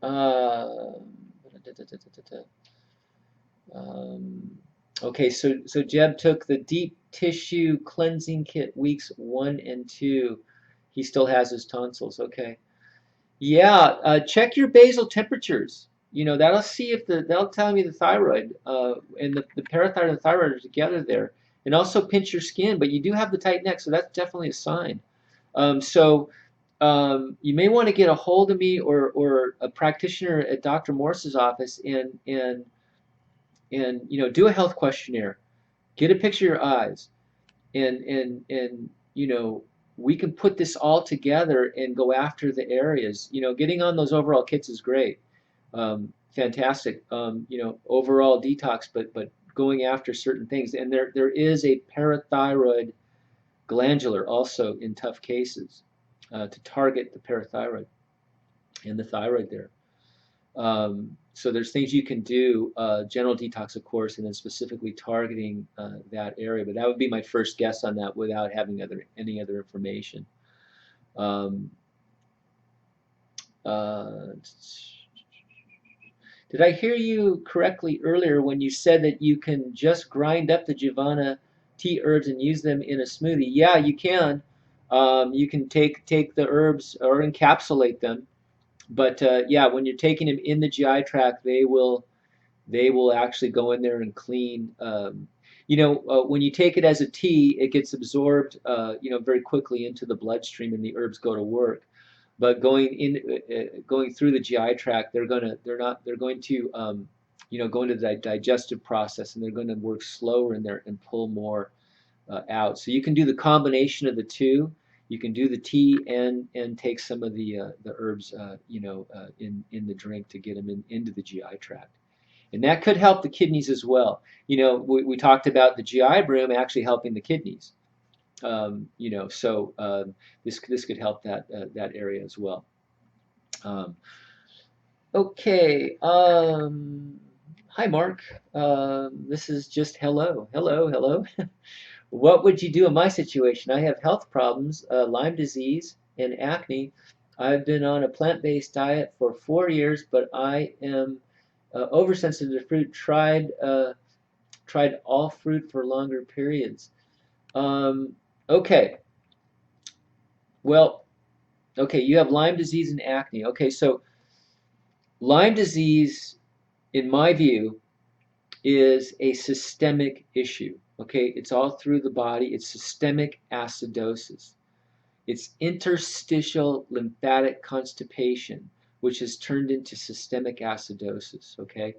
uh, um, okay, so Jeb took the deep tissue cleansing kit weeks 1 and 2. He still has his tonsils. Okay. Yeah, check your basal temperatures. You know, that'll tell me the thyroid, and the parathyroid and the thyroid are together there. And also pinch your skin, but you do have the tight neck, so that's definitely a sign. You may want to get a hold of me or a practitioner at Dr. Morse's office and you know, do a health questionnaire. Get a picture of your eyes, and you know, we can put this all together and go after the areas. You know, getting on those overall kits is great, fantastic. You know, overall detox, but going after certain things. And there is a parathyroid glandular also in tough cases to target the parathyroid and the thyroid there. So there's things you can do, general detox, of course, and then specifically targeting that area. But that would be my first guess on that without having any other information. Um, uh, did I hear you correctly earlier when you said that you can just grind up the Jivana tea herbs and use them in a smoothie? Yeah, you can. You can take the herbs or encapsulate them. But yeah, when you're taking them in the GI tract, they will actually go in there and clean. You know, when you take it as a tea, it gets absorbed, you know, very quickly into the bloodstream, and the herbs go to work. But going through the GI tract, they're going to, you know, go into the digestive process, and they're going to work slower in there and pull more out. So you can do the combination of the two. You can do the tea and take some of the herbs, you know, in the drink to get them into the GI tract. And that could help the kidneys as well. You know, we talked about the GI broom actually helping the kidneys. You know, so this could help that area as well. Um, okay. Hi, Mark. This is just hello, hello, hello. What would you do in my situation? I have health problems, Lyme disease and acne. I've been on a plant-based diet for 4 years, but I am oversensitive to fruit. Tried all fruit for longer periods. Okay. Well, okay, you have Lyme disease and acne. Okay, so Lyme disease, in my view, is a systemic issue. Okay, it's all through the body. It's systemic acidosis. It's interstitial lymphatic constipation, which has turned into systemic acidosis. Okay,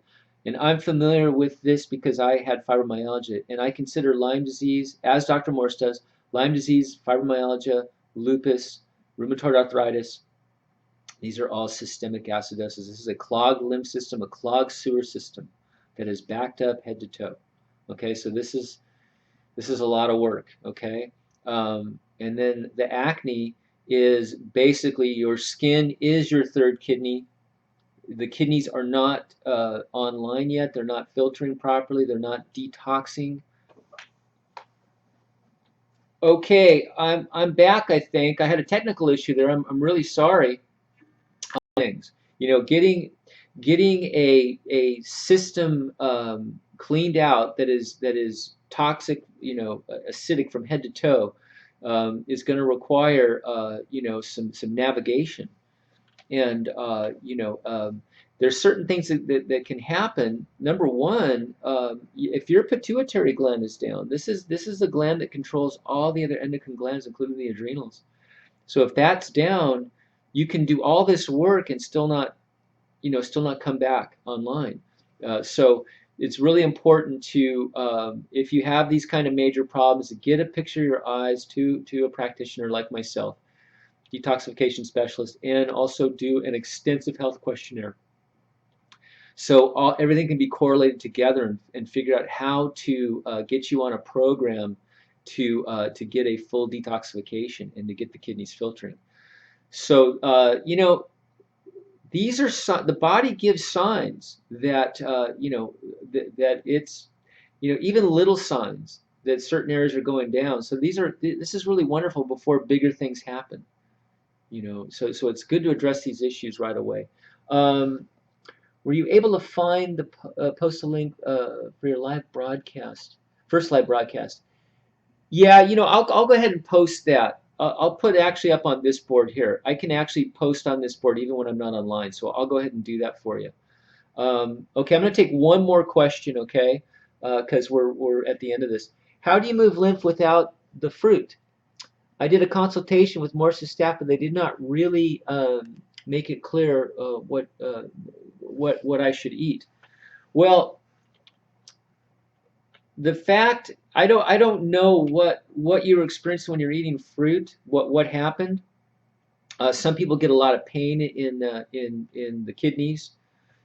and I'm familiar with this because I had fibromyalgia, and I consider Lyme disease, as Dr. Morse does, Lyme disease, fibromyalgia, lupus, rheumatoid arthritis. These are all systemic acidosis. This is a clogged lymph system, a clogged sewer system that is backed up head to toe. Okay, so this is a lot of work. Okay, and then the acne is basically your skin is your third kidney. The kidneys are not online yet. They're not filtering properly. They're not detoxing. Okay, I'm back. I think I had a technical issue there. I'm really sorry. Things, you know, getting a system cleaned out that is toxic, you know, acidic from head to toe, is going to require you know, some navigation. And there's certain things that can happen. Number one, if your pituitary gland is down, this is the gland that controls all the other endocrine glands, including the adrenals. So if that's down, you can do all this work and still not come back online. So it's really important to, if you have these kind of major problems, to get a picture of your eyes to a practitioner like myself, detoxification specialist, and also do an extensive health questionnaire. So everything can be correlated together and figure out how to get you on a program to get a full detoxification and to get the kidneys filtering. So these are the body gives signs that that it's even little signs that certain areas are going down. So this is really wonderful before bigger things happen. So it's good to address these issues right away. Um, were you able to find the post a link for your live broadcast, first live broadcast? Yeah, I'll go ahead and post that. I'll put actually up on this board here. I can actually post on this board even when I'm not online, so I'll go ahead and do that for you. Okay, I'm going to take one more question, okay? Because we're at the end of this. How do you move lymph without the fruit? I did a consultation with Morse's staff, but they did not really make it clear what I should eat. Well, the fact I don't know what you were experiencing when you're eating fruit. What happened? Some people get a lot of pain in the kidneys.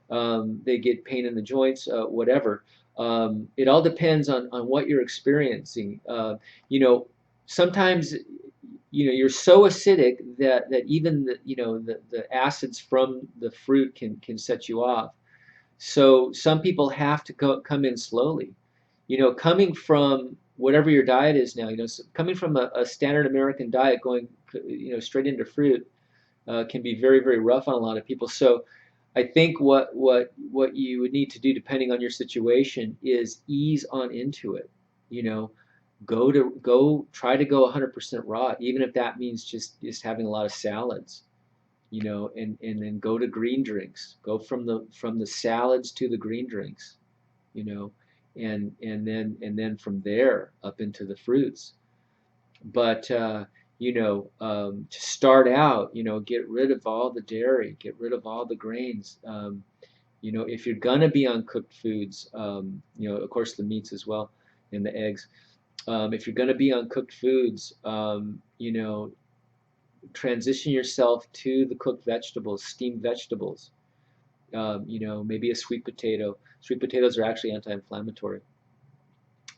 They get pain in the joints, whatever. It all depends on what you're experiencing. Sometimes you're so acidic that even the acids from the fruit can set you off. So some people have to come in slowly. Coming from whatever your diet is now, coming from a standard American diet going straight into fruit can be very, very rough on a lot of people. So I think what you would need to do, depending on your situation, is ease on into it. You know, go try to go 100% raw, even if that means just having a lot of salads. And then go to green drinks. Go from the salads to the green drinks. You know, and then from there up into the fruits. But to start out, get rid of all the dairy, get rid of all the grains. If you're gonna be on cooked foods, of course the meats as well, and the eggs. If you're gonna be on cooked foods, transition yourself to the cooked vegetables, steamed vegetables. Maybe a sweet potato. Sweet potatoes are actually anti-inflammatory.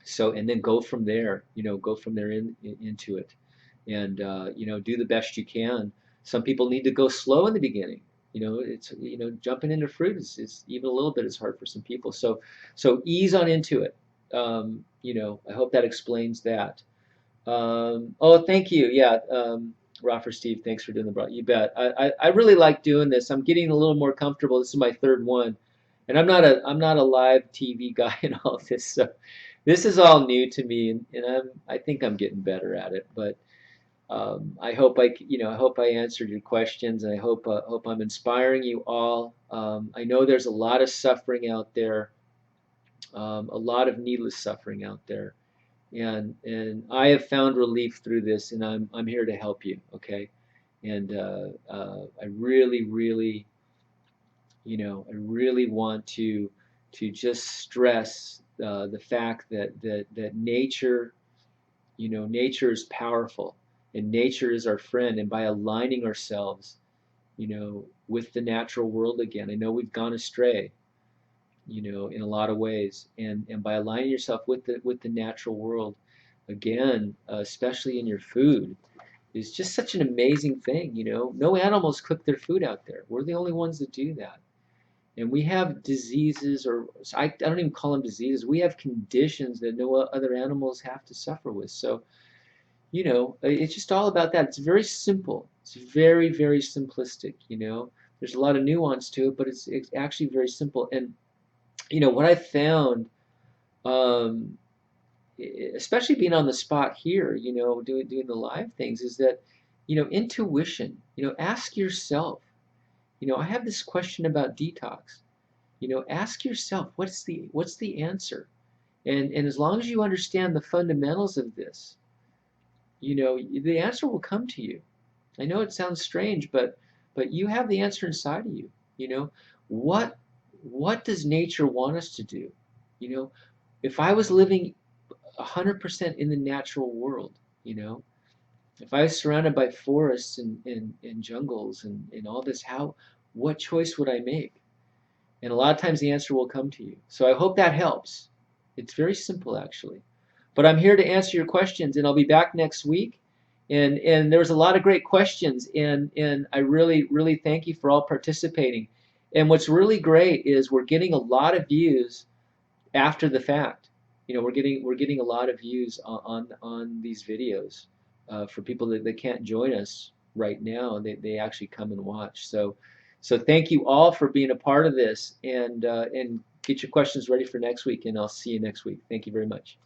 So, and then go from there into it, and do the best you can. Some people need to go slow in the beginning. It's jumping into fruit is even a little bit is hard for some people. So ease on into it. I hope that explains that. Oh, thank you. Yeah, Roffer Steve, thanks for doing the broad. You bet. I really like doing this. I'm getting a little more comfortable. This is my third one, and I'm not a live TV guy and all this. So this is all new to me, and I think I'm getting better at it. But I hope I answered your questions, and I hope I'm inspiring you all. I know there's a lot of suffering out there, a lot of needless suffering out there, and I have found relief through this, and I'm here to help you. Okay, and I really, really, I really want to just stress the fact that nature is powerful, and nature is our friend, and by aligning ourselves, with the natural world again. I know we've gone astray, in a lot of ways, and by aligning yourself with the natural world again, especially in your food, is just such an amazing thing. No animals cook their food out there. We're the only ones that do that. And we have diseases, or I don't even call them diseases. We have conditions that no other animals have to suffer with. So, it's just all about that. It's very simple. It's very, very simplistic. There's a lot of nuance to it, but it's actually very simple. And what I found, um, especially being on the spot here, doing the live things, is that, intuition. Ask yourself. I have this question about detox. Ask yourself, what's the answer? And as long as you understand the fundamentals of this, the answer will come to you. I know it sounds strange, but you have the answer inside of you. You know, what what does nature want us to do? You know, if I was living 100% in the natural world, you know, if I was surrounded by forests and jungles and all this, what choice would I make? And a lot of times the answer will come to you. So I hope that helps. It's very simple, actually. But I'm here to answer your questions, and I'll be back next week. And there was a lot of great questions, and I really, really thank you for all participating. And what's really great is we're getting a lot of views after the fact. We're getting a lot of views on these videos for people that can't join us right now. They actually come and watch. So thank you all for being a part of this, and get your questions ready for next week, and I'll see you next week. Thank you very much.